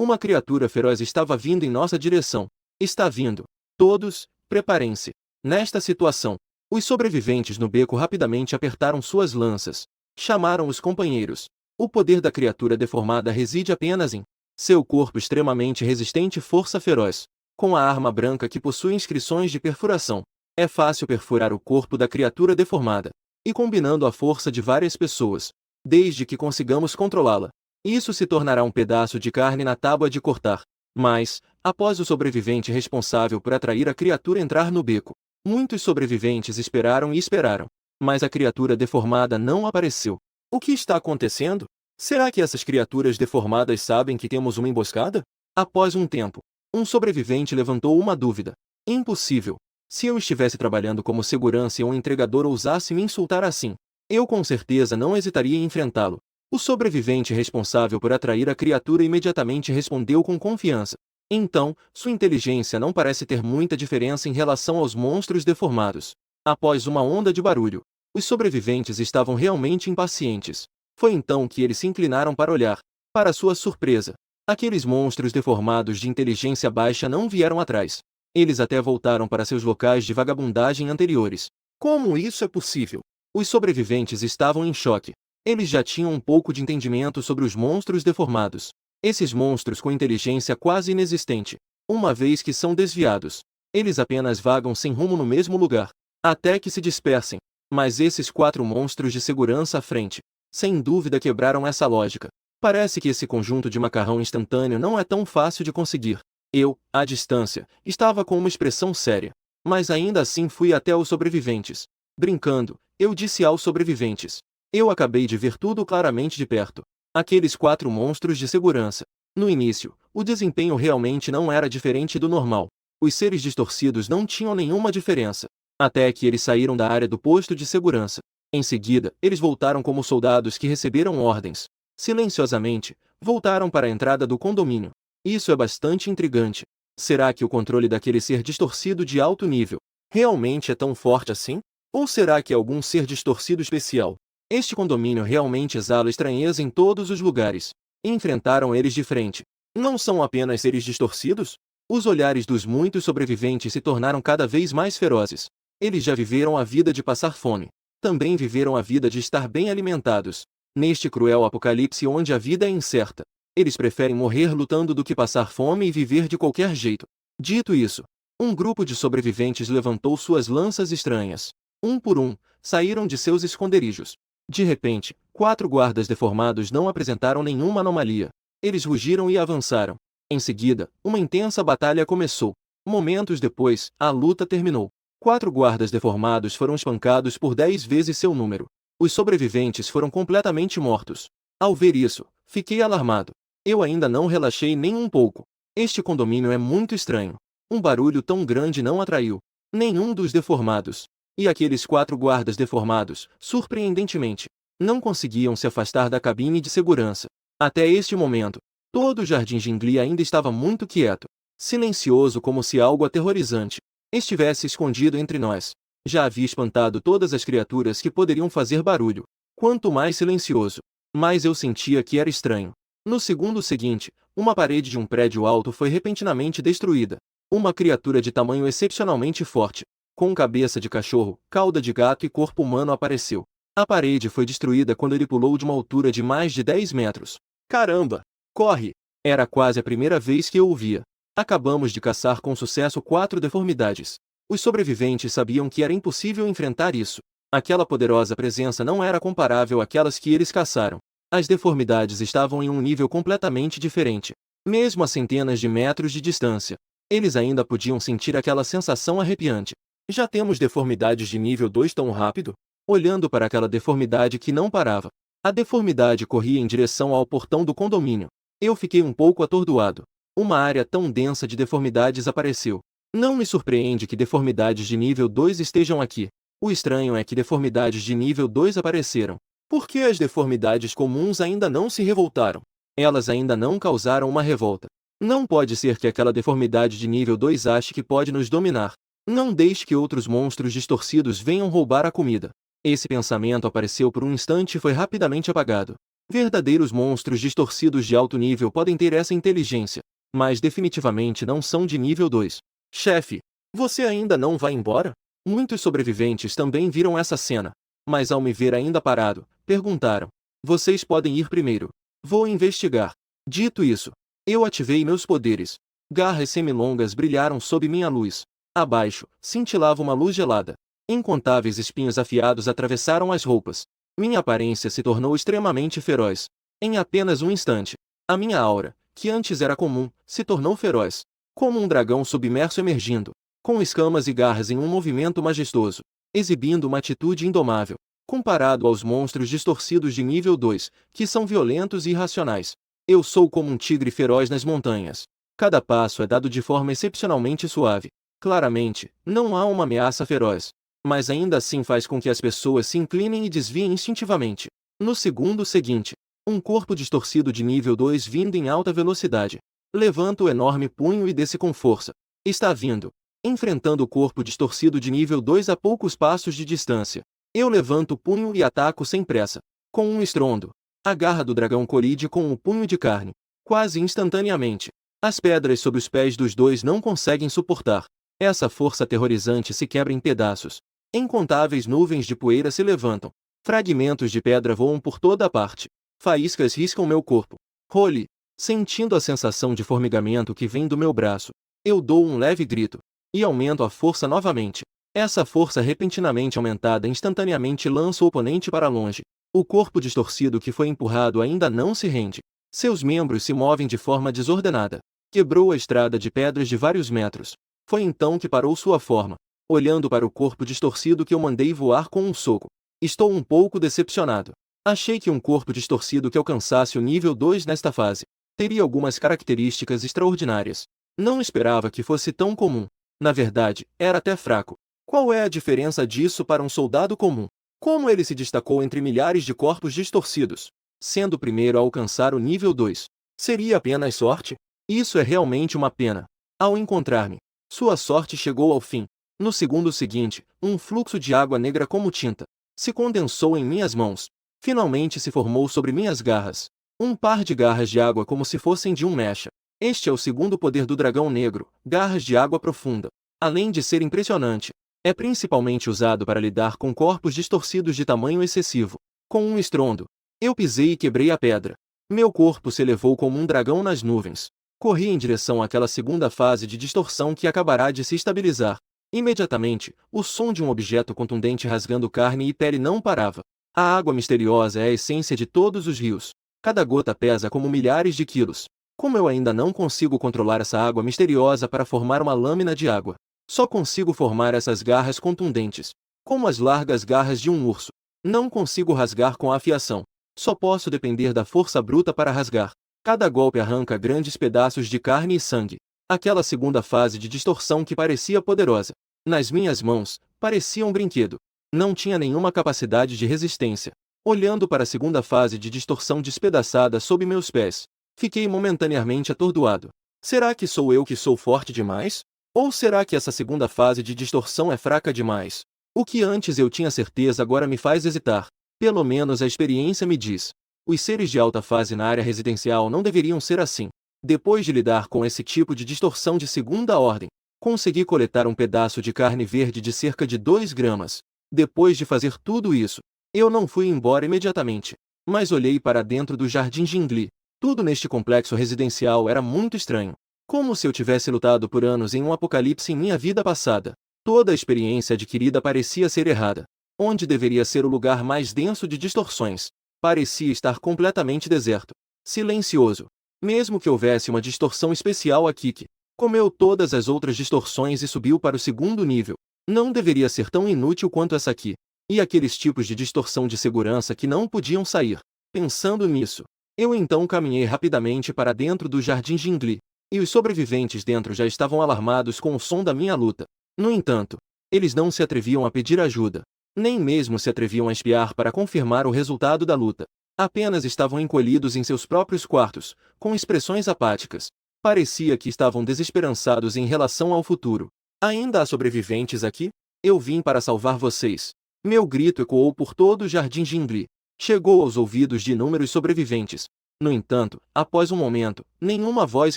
uma criatura feroz estava vindo em nossa direção. Está vindo. Todos, preparem-se. Nesta situação, os sobreviventes no beco rapidamente apertaram suas lanças. Chamaram os companheiros. O poder da criatura deformada reside apenas em seu corpo extremamente resistente e força feroz. Com a arma branca que possui inscrições de perfuração, é fácil perfurar o corpo da criatura deformada. E combinando a força de várias pessoas, desde que consigamos controlá-la, isso se tornará um pedaço de carne na tábua de cortar. Mas, após o sobrevivente responsável por atrair a criatura entrar no beco, muitos sobreviventes esperaram e esperaram. Mas a criatura deformada não apareceu. O que está acontecendo? Será que essas criaturas deformadas sabem que temos uma emboscada? Após um tempo, um sobrevivente levantou uma dúvida. Impossível. Se eu estivesse trabalhando como segurança e um entregador ousasse me insultar assim, eu com certeza não hesitaria em enfrentá-lo. O sobrevivente responsável por atrair a criatura imediatamente respondeu com confiança. Então, sua inteligência não parece ter muita diferença em relação aos monstros deformados. Após uma onda de barulho, os sobreviventes estavam realmente impacientes. Foi então que eles se inclinaram para olhar. Para sua surpresa, aqueles monstros deformados de inteligência baixa não vieram atrás. Eles até voltaram para seus locais de vagabundagem anteriores. Como isso é possível? Os sobreviventes estavam em choque. Eles já tinham um pouco de entendimento sobre os monstros deformados. Esses monstros com inteligência quase inexistente, uma vez que são desviados, eles apenas vagam sem rumo no mesmo lugar, até que se dispersem. Mas esses 4 monstros de segurança à frente, sem dúvida quebraram essa lógica. Parece que esse conjunto de macarrão instantâneo não é tão fácil de conseguir. Eu, à distância, estava com uma expressão séria. Mas ainda assim fui até os sobreviventes. Brincando, eu disse aos sobreviventes: eu acabei de ver tudo claramente de perto. Aqueles 4 monstros de segurança. No início, o desempenho realmente não era diferente do normal. Os seres distorcidos não tinham nenhuma diferença. Até que eles saíram da área do posto de segurança. Em seguida, eles voltaram como soldados que receberam ordens. Silenciosamente, voltaram para a entrada do condomínio. Isso é bastante intrigante. Será que o controle daquele ser distorcido de alto nível realmente é tão forte assim? Ou será que é algum ser distorcido especial? Este condomínio realmente exala estranheza em todos os lugares. Enfrentaram eles de frente. Não são apenas seres distorcidos? Os olhares dos muitos sobreviventes se tornaram cada vez mais ferozes. Eles já viveram a vida de passar fome. Também viveram a vida de estar bem alimentados. Neste cruel apocalipse onde a vida é incerta, eles preferem morrer lutando do que passar fome e viver de qualquer jeito. Dito isso, um grupo de sobreviventes levantou suas lanças estranhas. Um por um, saíram de seus esconderijos. De repente, 4 guardas deformados não apresentaram nenhuma anomalia. Eles rugiram e avançaram. Em seguida, uma intensa batalha começou. Momentos depois, a luta terminou. 4 guardas deformados foram espancados por 10 vezes seu número. Os sobreviventes foram completamente mortos. Ao ver isso, fiquei alarmado. Eu ainda não relaxei nem um pouco. Este condomínio é muito estranho. Um barulho tão grande não atraiu nenhum dos deformados. E aqueles 4 guardas deformados, surpreendentemente, não conseguiam se afastar da cabine de segurança. Até este momento, todo o Jardim Gingli ainda estava muito quieto, silencioso como se algo aterrorizante estivesse escondido entre nós. Já havia espantado todas as criaturas que poderiam fazer barulho. Quanto mais silencioso, mais eu sentia que era estranho. No segundo seguinte, uma parede de um prédio alto foi repentinamente destruída. Uma criatura de tamanho excepcionalmente forte, com cabeça de cachorro, cauda de gato e corpo humano apareceu. A parede foi destruída quando ele pulou de uma altura de mais de 10 metros. Caramba! Corre! Era quase a primeira vez que eu o via. Acabamos de caçar com sucesso 4 deformidades. Os sobreviventes sabiam que era impossível enfrentar isso. Aquela poderosa presença não era comparável àquelas que eles caçaram. As deformidades estavam em um nível completamente diferente. Mesmo a centenas de metros de distância, eles ainda podiam sentir aquela sensação arrepiante. Já temos deformidades de nível 2 tão rápido? Olhando para aquela deformidade que não parava. A deformidade corria em direção ao portão do condomínio. Eu fiquei um pouco atordoado. Uma área tão densa de deformidades apareceu. Não me surpreende que deformidades de nível 2 estejam aqui. O estranho é que deformidades de nível 2 apareceram. Por que as deformidades comuns ainda não se revoltaram? Elas ainda não causaram uma revolta. Não pode ser que aquela deformidade de nível 2 ache que pode nos dominar. Não deixe que outros monstros distorcidos venham roubar a comida. Esse pensamento apareceu por um instante e foi rapidamente apagado. Verdadeiros monstros distorcidos de alto nível podem ter essa inteligência, mas definitivamente não são de nível 2. Chefe, você ainda não vai embora? Muitos sobreviventes também viram essa cena, mas ao me ver ainda parado, perguntaram: vocês podem ir primeiro. Vou investigar. Dito isso, eu ativei meus poderes. Garras semilongas brilharam sob minha luz. Abaixo, cintilava uma luz gelada. Incontáveis espinhos afiados atravessaram as roupas. Minha aparência se tornou extremamente feroz. Em apenas um instante, a minha aura, que antes era comum, se tornou feroz. Como um dragão submerso emergindo, com escamas e garras em um movimento majestoso, exibindo uma atitude indomável, comparado aos monstros distorcidos de nível 2, que são violentos e irracionais. Eu sou como um tigre feroz nas montanhas. Cada passo é dado de forma excepcionalmente suave. Claramente, não há uma ameaça feroz, mas ainda assim faz com que as pessoas se inclinem e desviem instintivamente. No segundo seguinte, um corpo distorcido de nível 2 vindo em alta velocidade. Levanta o enorme punho e desce com força. Está vindo. Enfrentando o corpo distorcido de nível 2 a poucos passos de distância. Eu levanto o punho e ataco sem pressa. Com um estrondo, a garra do dragão colide com o punho de carne. Quase instantaneamente, as pedras sob os pés dos dois não conseguem suportar. Essa força aterrorizante se quebra em pedaços. Incontáveis nuvens de poeira se levantam. Fragmentos de pedra voam por toda a parte. Faíscas riscam meu corpo. Role. Sentindo a sensação de formigamento que vem do meu braço, eu dou um leve grito. E aumento a força novamente. Essa força repentinamente aumentada instantaneamente lança o oponente para longe. O corpo distorcido que foi empurrado ainda não se rende. Seus membros se movem de forma desordenada. Quebrou a estrada de pedras de vários metros. Foi então que parou sua forma, olhando para o corpo distorcido que eu mandei voar com um soco. Estou um pouco decepcionado. Achei que um corpo distorcido que alcançasse o nível 2 nesta fase teria algumas características extraordinárias. Não esperava que fosse tão comum. Na verdade, era até fraco. Qual é a diferença disso para um soldado comum? Como ele se destacou entre milhares de corpos distorcidos? sendo o primeiro a alcançar o nível 2. Seria apenas sorte? Isso é realmente uma pena. Ao encontrar-me, sua sorte chegou ao fim. No segundo seguinte, um fluxo de água negra como tinta se condensou em minhas mãos. Finalmente se formou sobre minhas garras. Um par de garras de água como se fossem de um mecha. Este é o segundo poder do dragão negro, garras de água profunda. Além de ser impressionante, é principalmente usado para lidar com corpos distorcidos de tamanho excessivo. Com um estrondo, eu pisei e quebrei a pedra. Meu corpo se elevou como um dragão nas nuvens. Corri em direção àquela segunda fase de distorção que acabará de se estabilizar. Imediatamente, o som de um objeto contundente rasgando carne e pele não parava. A água misteriosa é a essência de todos os rios. Cada gota pesa como milhares de quilos. Como eu ainda não consigo controlar essa água misteriosa para formar uma lâmina de água, só consigo formar essas garras contundentes, como as largas garras de um urso. Não consigo rasgar com afiação. Só posso depender da força bruta para rasgar. Cada golpe arranca grandes pedaços de carne e sangue. Aquela segunda fase de distorção que parecia poderosa, nas minhas mãos, parecia um brinquedo. Não tinha nenhuma capacidade de resistência. Olhando para a segunda fase de distorção despedaçada sob meus pés, fiquei momentaneamente atordoado. Será que sou eu que sou forte demais? Ou será que essa segunda fase de distorção é fraca demais? O que antes eu tinha certeza agora me faz hesitar. Pelo menos a experiência me diz. Os seres de alta fase na área residencial não deveriam ser assim. Depois de lidar com esse tipo de distorção de segunda ordem, consegui coletar um pedaço de carne verde de cerca de 2 gramas. Depois de fazer tudo isso, eu não fui embora imediatamente, mas olhei para dentro do Jardim Jingli. Tudo neste complexo residencial era muito estranho. Como se eu tivesse lutado por anos em um apocalipse em minha vida passada. Toda a experiência adquirida parecia ser errada. Onde deveria ser o lugar mais denso de distorções, parecia estar completamente deserto. Silencioso. Mesmo que houvesse uma distorção especial aqui que comeu todas as outras distorções e subiu para o segundo nível, não deveria ser tão inútil quanto essa aqui. E aqueles tipos de distorção de segurança que não podiam sair. Pensando nisso, eu então caminhei rapidamente para dentro do Jardim Jingli, e os sobreviventes dentro já estavam alarmados com o som da minha luta. No entanto, eles não se atreviam a pedir ajuda, nem mesmo se atreviam a espiar para confirmar o resultado da luta. Apenas estavam encolhidos em seus próprios quartos, com expressões apáticas. Parecia que estavam desesperançados em relação ao futuro. Ainda há sobreviventes aqui? Eu vim para salvar vocês. Meu grito ecoou por todo o Jardim Jingli. Chegou aos ouvidos de inúmeros sobreviventes. No entanto, após um momento, nenhuma voz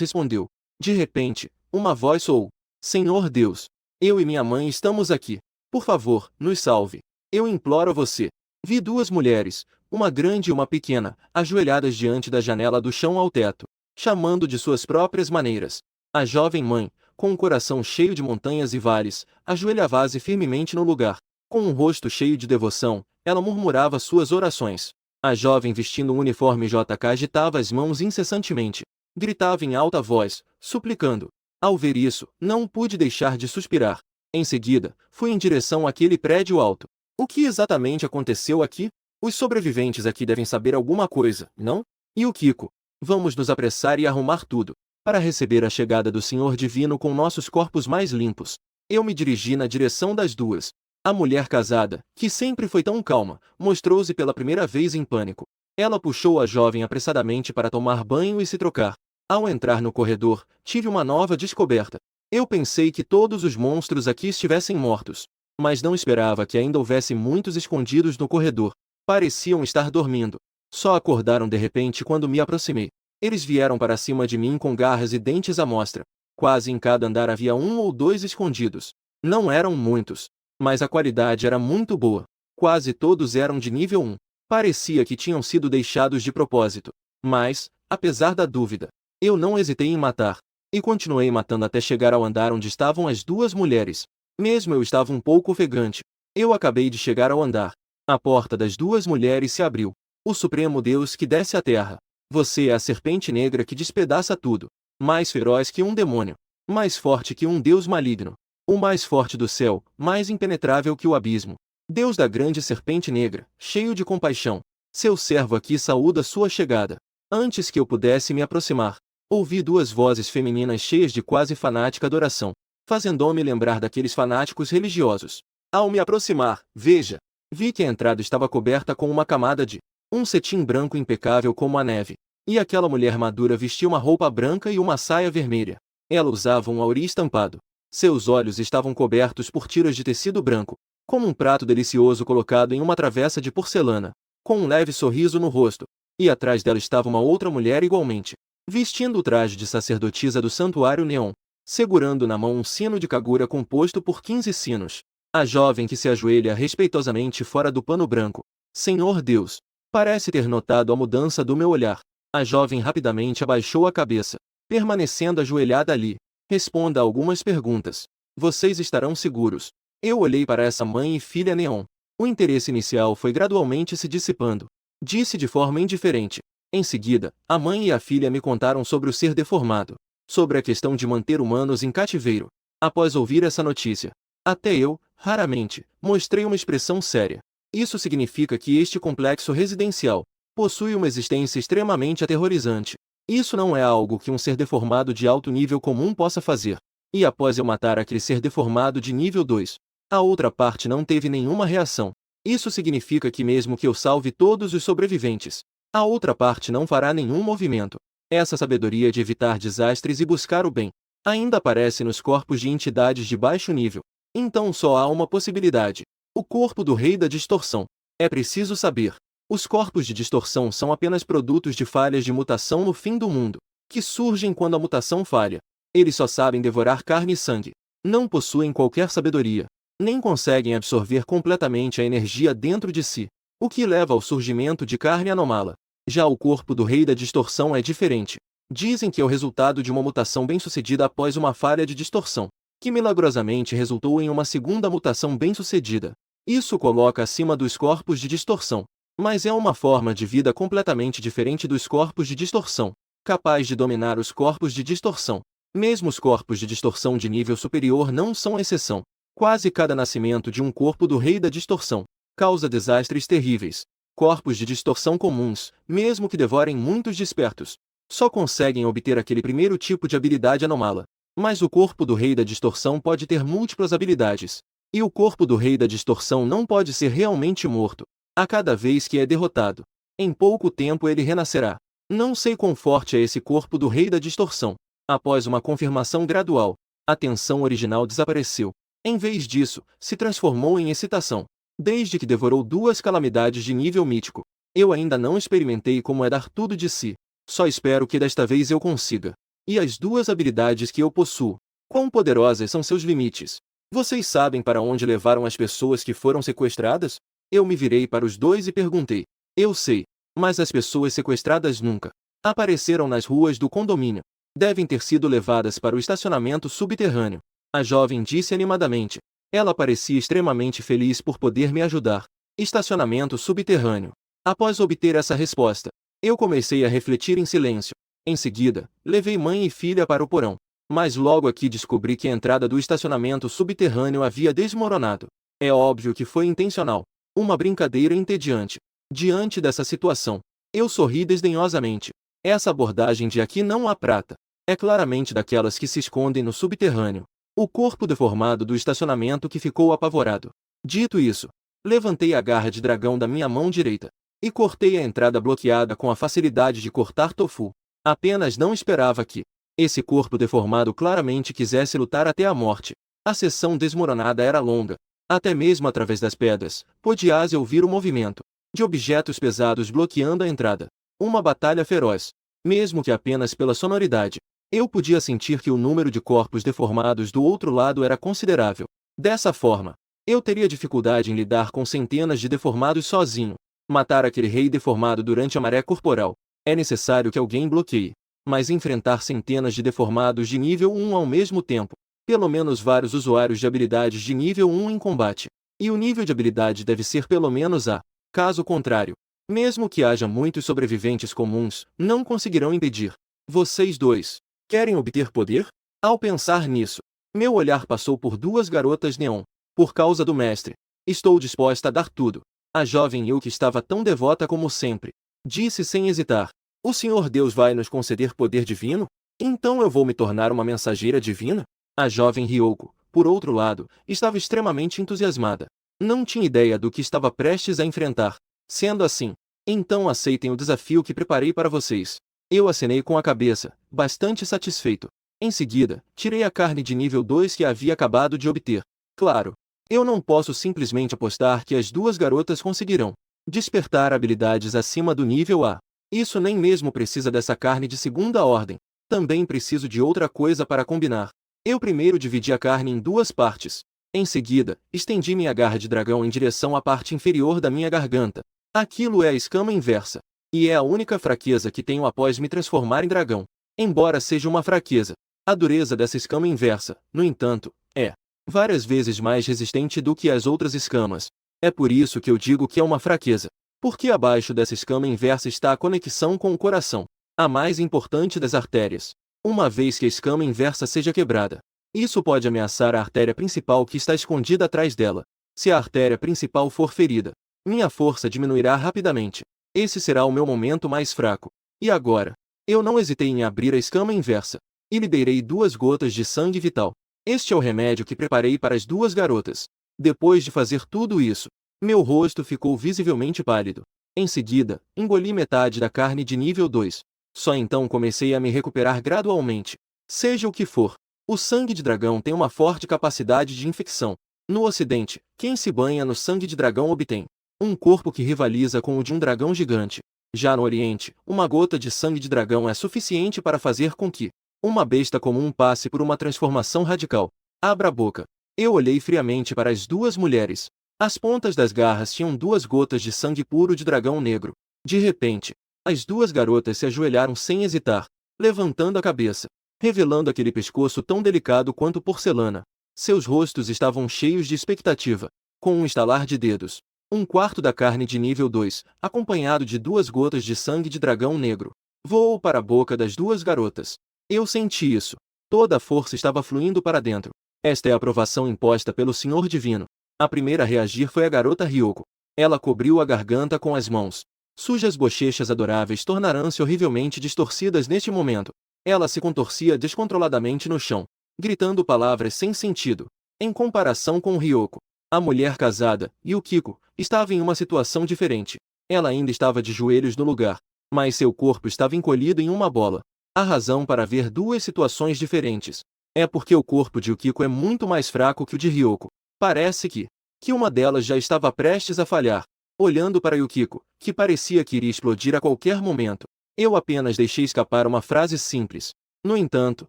respondeu. De repente, uma voz soou. Senhor Deus, eu e minha mãe estamos aqui. Por favor, nos salve. Eu imploro a você. Vi 2 mulheres, uma grande e uma pequena, ajoelhadas diante da janela do chão ao teto, chamando de suas próprias maneiras. A jovem mãe, com um coração cheio de montanhas e vales, ajoelhava-se firmemente no lugar. Com um rosto cheio de devoção, ela murmurava suas orações. A jovem vestindo um uniforme JK agitava as mãos incessantemente. Gritava em alta voz, suplicando. Ao ver isso, não pude deixar de suspirar. Em seguida, fui em direção àquele prédio alto. O que exatamente aconteceu aqui? Os sobreviventes aqui devem saber alguma coisa, não? E o Kiko? Vamos nos apressar e arrumar tudo, para receber a chegada do Senhor Divino com nossos corpos mais limpos. Eu me dirigi na direção das 2. A mulher casada, que sempre foi tão calma, mostrou-se pela primeira vez em pânico. Ela puxou a jovem apressadamente para tomar banho e se trocar. Ao entrar no corredor, tive uma nova descoberta. Eu pensei que todos os monstros aqui estivessem mortos, mas não esperava que ainda houvesse muitos escondidos no corredor. Pareciam estar dormindo. Só acordaram de repente quando me aproximei. Eles vieram para cima de mim com garras e dentes à mostra. Quase em cada andar havia 1 ou 2 escondidos. Não eram muitos, mas a qualidade era muito boa. Quase todos eram de nível 1. Parecia que tinham sido deixados de propósito. Mas, apesar da dúvida, eu não hesitei em matar. E continuei matando até chegar ao andar onde estavam as 2 mulheres. Mesmo eu estava um pouco ofegante. Eu acabei de chegar ao andar. A porta das 2 mulheres se abriu. O Supremo Deus que desce à terra. Você é a serpente negra que despedaça tudo. Mais feroz que um demônio. Mais forte que um deus maligno. O mais forte do céu, mais impenetrável que o abismo. Deus da grande serpente negra, cheio de compaixão. Seu servo aqui saúda sua chegada. Antes que eu pudesse me aproximar, ouvi 2 vozes femininas cheias de quase fanática adoração, fazendo-me lembrar daqueles fanáticos religiosos. Ao me aproximar, vi que a entrada estava coberta com uma camada de Um cetim branco impecável como a neve. E aquela mulher madura vestia uma roupa branca e uma saia vermelha. Ela usava um auri estampado. Seus olhos estavam cobertos por tiras de tecido branco, como um prato delicioso colocado em uma travessa de porcelana, com um leve sorriso no rosto. E atrás dela estava uma outra mulher igualmente, vestindo o traje de sacerdotisa do santuário Neon, segurando na mão um sino de Kagura composto por 15 sinos. A jovem que se ajoelha respeitosamente fora do pano branco. Senhor Deus, parece ter notado a mudança do meu olhar. A jovem rapidamente abaixou a cabeça, permanecendo ajoelhada ali. Responda a algumas perguntas. Vocês estarão seguros. Eu olhei para essa mãe e filha Neon. O interesse inicial foi gradualmente se dissipando. Disse de forma indiferente. Em seguida, a mãe e a filha me contaram sobre o ser deformado, sobre a questão de manter humanos em cativeiro. Após ouvir essa notícia, até eu, raramente, mostrei uma expressão séria. Isso significa que este complexo residencial possui uma existência extremamente aterrorizante. Isso não é algo que um ser deformado de alto nível comum possa fazer. E após eu matar aquele ser deformado de nível 2, a outra parte não teve nenhuma reação. Isso significa que mesmo que eu salve todos os sobreviventes, a outra parte não fará nenhum movimento. Essa sabedoria de evitar desastres e buscar o bem ainda aparece nos corpos de entidades de baixo nível. Então só há uma possibilidade. O corpo do rei da distorção. É preciso saber. Os corpos de distorção são apenas produtos de falhas de mutação no fim do mundo, que surgem quando a mutação falha. Eles só sabem devorar carne e sangue. Não possuem qualquer sabedoria. Nem conseguem absorver completamente a energia dentro de si, o que leva ao surgimento de carne anômala. Já o corpo do rei da distorção é diferente. Dizem que é o resultado de uma mutação bem-sucedida após uma falha de distorção, que milagrosamente resultou em uma segunda mutação bem-sucedida. Isso coloca acima dos corpos de distorção. Mas é uma forma de vida completamente diferente dos corpos de distorção, capaz de dominar os corpos de distorção. Mesmo os corpos de distorção de nível superior não são exceção. Quase cada nascimento de um corpo do rei da distorção causa desastres terríveis. Corpos de distorção comuns, mesmo que devorem muitos despertos, só conseguem obter aquele primeiro tipo de habilidade anômala. Mas o corpo do rei da distorção pode ter múltiplas habilidades. E o corpo do rei da distorção não pode ser realmente morto. A cada vez que é derrotado, em pouco tempo ele renascerá. Não sei quão forte é esse corpo do rei da distorção. Após uma confirmação gradual, a tensão original desapareceu. Em vez disso, se transformou em excitação. Desde que devorou duas calamidades de nível mítico, eu ainda não experimentei como é dar tudo de si. Só espero que desta vez eu consiga. E as duas habilidades que eu possuo, quão poderosas são seus limites? Vocês sabem para onde levaram as pessoas que foram sequestradas? Eu me virei para os dois e perguntei. Eu sei, mas as pessoas sequestradas nunca apareceram nas ruas do condomínio. Devem ter sido levadas para o estacionamento subterrâneo. A jovem disse animadamente. Ela parecia extremamente feliz por poder me ajudar. Estacionamento subterrâneo. Após obter essa resposta, eu comecei a refletir em silêncio. Em seguida, levei mãe e filha para o porão. Mas logo aqui descobri que a entrada do estacionamento subterrâneo havia desmoronado. É óbvio que foi intencional. Uma brincadeira entediante. Diante dessa situação, eu sorri desdenhosamente. Essa abordagem de aqui não há prata. É claramente daquelas que se escondem no subterrâneo. O corpo deformado do estacionamento que ficou apavorado. Dito isso, levantei a garra de dragão da minha mão direita e cortei a entrada bloqueada com a facilidade de cortar tofu. Apenas não esperava que esse corpo deformado claramente quisesse lutar até a morte. A seção desmoronada era longa. Até mesmo através das pedras, podia-se ouvir o movimento de objetos pesados bloqueando a entrada. Uma batalha feroz. Mesmo que apenas pela sonoridade, eu podia sentir que o número de corpos deformados do outro lado era considerável. Dessa forma, eu teria dificuldade em lidar com centenas de deformados sozinho. Matar aquele rei deformado durante a maré corporal. É necessário que alguém bloqueie. Mas enfrentar centenas de deformados de nível 1 ao mesmo tempo. Pelo menos vários usuários de habilidades de nível 1 em combate. E o nível de habilidade deve ser pelo menos A. Caso contrário, mesmo que haja muitos sobreviventes comuns, não conseguirão impedir. Vocês dois querem obter poder? Ao pensar nisso, meu olhar passou por duas garotas neon. Por causa do mestre, estou disposta a dar tudo. A jovem eu que estava tão devota como sempre, disse sem hesitar. O Senhor Deus vai nos conceder poder divino? Então eu vou me tornar uma mensageira divina? A jovem Ryoko, por outro lado, estava extremamente entusiasmada. Não tinha ideia do que estava prestes a enfrentar. Sendo assim, Então aceitem o desafio que preparei para vocês. Eu acenei com a cabeça, bastante satisfeito. Em seguida, tirei a carne de nível 2 que havia acabado de obter. Claro, eu não posso simplesmente apostar que as duas garotas conseguirão despertar habilidades acima do nível A. Isso nem mesmo precisa dessa carne de segunda ordem. Também preciso de outra coisa para combinar. Eu primeiro dividi a carne em duas partes. Em seguida, estendi minha garra de dragão em direção à parte inferior da minha garganta. Aquilo é a escama inversa. E é a única fraqueza que tenho após me transformar em dragão. Embora seja uma fraqueza, a dureza dessa escama inversa, no entanto, é várias vezes mais resistente do que as outras escamas. É por isso que eu digo que é uma fraqueza. Porque abaixo dessa escama inversa está a conexão com o coração, a mais importante das artérias. Uma vez que a escama inversa seja quebrada, isso pode ameaçar a artéria principal que está escondida atrás dela. Se a artéria principal for ferida, minha força diminuirá rapidamente. Esse será o meu momento mais fraco. E agora? Eu não hesitei em abrir a escama inversa e liberei 2 gotas de sangue vital. Este é o remédio que preparei para as duas garotas. Depois de fazer tudo isso, meu rosto ficou visivelmente pálido. Em seguida, engoli metade da carne de nível 2. Só então comecei a me recuperar gradualmente. Seja o que for, o sangue de dragão tem uma forte capacidade de infecção. No Ocidente, quem se banha no sangue de dragão obtém um corpo que rivaliza com o de um dragão gigante. Já no Oriente, uma gota de sangue de dragão é suficiente para fazer com que uma besta comum passe por uma transformação radical. Abra a boca. Eu olhei friamente para as duas mulheres. As pontas das garras tinham 2 gotas de sangue puro de dragão negro. De repente, as duas garotas se ajoelharam sem hesitar, levantando a cabeça, revelando aquele pescoço tão delicado quanto porcelana. Seus rostos estavam cheios de expectativa. Com um estalar de dedos, 1/4 da carne de nível 2, acompanhado de 2 gotas de sangue de dragão negro, voou para a boca das duas garotas. Eu senti isso. Toda a força estava fluindo para dentro. Esta é a aprovação imposta pelo Senhor Divino. A primeira a reagir foi a garota Ryoko. Ela cobriu a garganta com as mãos. Sujas bochechas adoráveis tornaram-se horrivelmente distorcidas neste momento. Ela se contorcia descontroladamente no chão, gritando palavras sem sentido. Em comparação com Ryoko, a mulher casada, Yukiko, estava em uma situação diferente. Ela ainda estava de joelhos no lugar, mas seu corpo estava encolhido em uma bola. A razão para ver duas situações diferentes é porque o corpo de Yukiko é muito mais fraco que o de Ryoko. Parece que uma delas já estava prestes a falhar. Olhando para Yukiko, que parecia que iria explodir a qualquer momento, eu apenas deixei escapar uma frase simples. No entanto,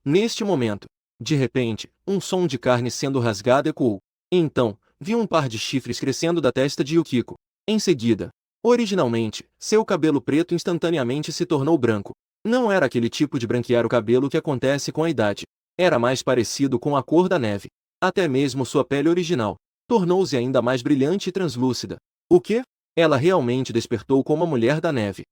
neste momento, de repente, um som de carne sendo rasgada ecoou. Então, vi um par de chifres crescendo da testa de Yukiko. Em seguida, originalmente, seu cabelo preto instantaneamente se tornou branco. Não era aquele tipo de branquear o cabelo que acontece com a idade. Era mais parecido com a cor da neve. Até mesmo sua pele original tornou-se ainda mais brilhante e translúcida. O quê? Ela realmente despertou como a mulher da neve.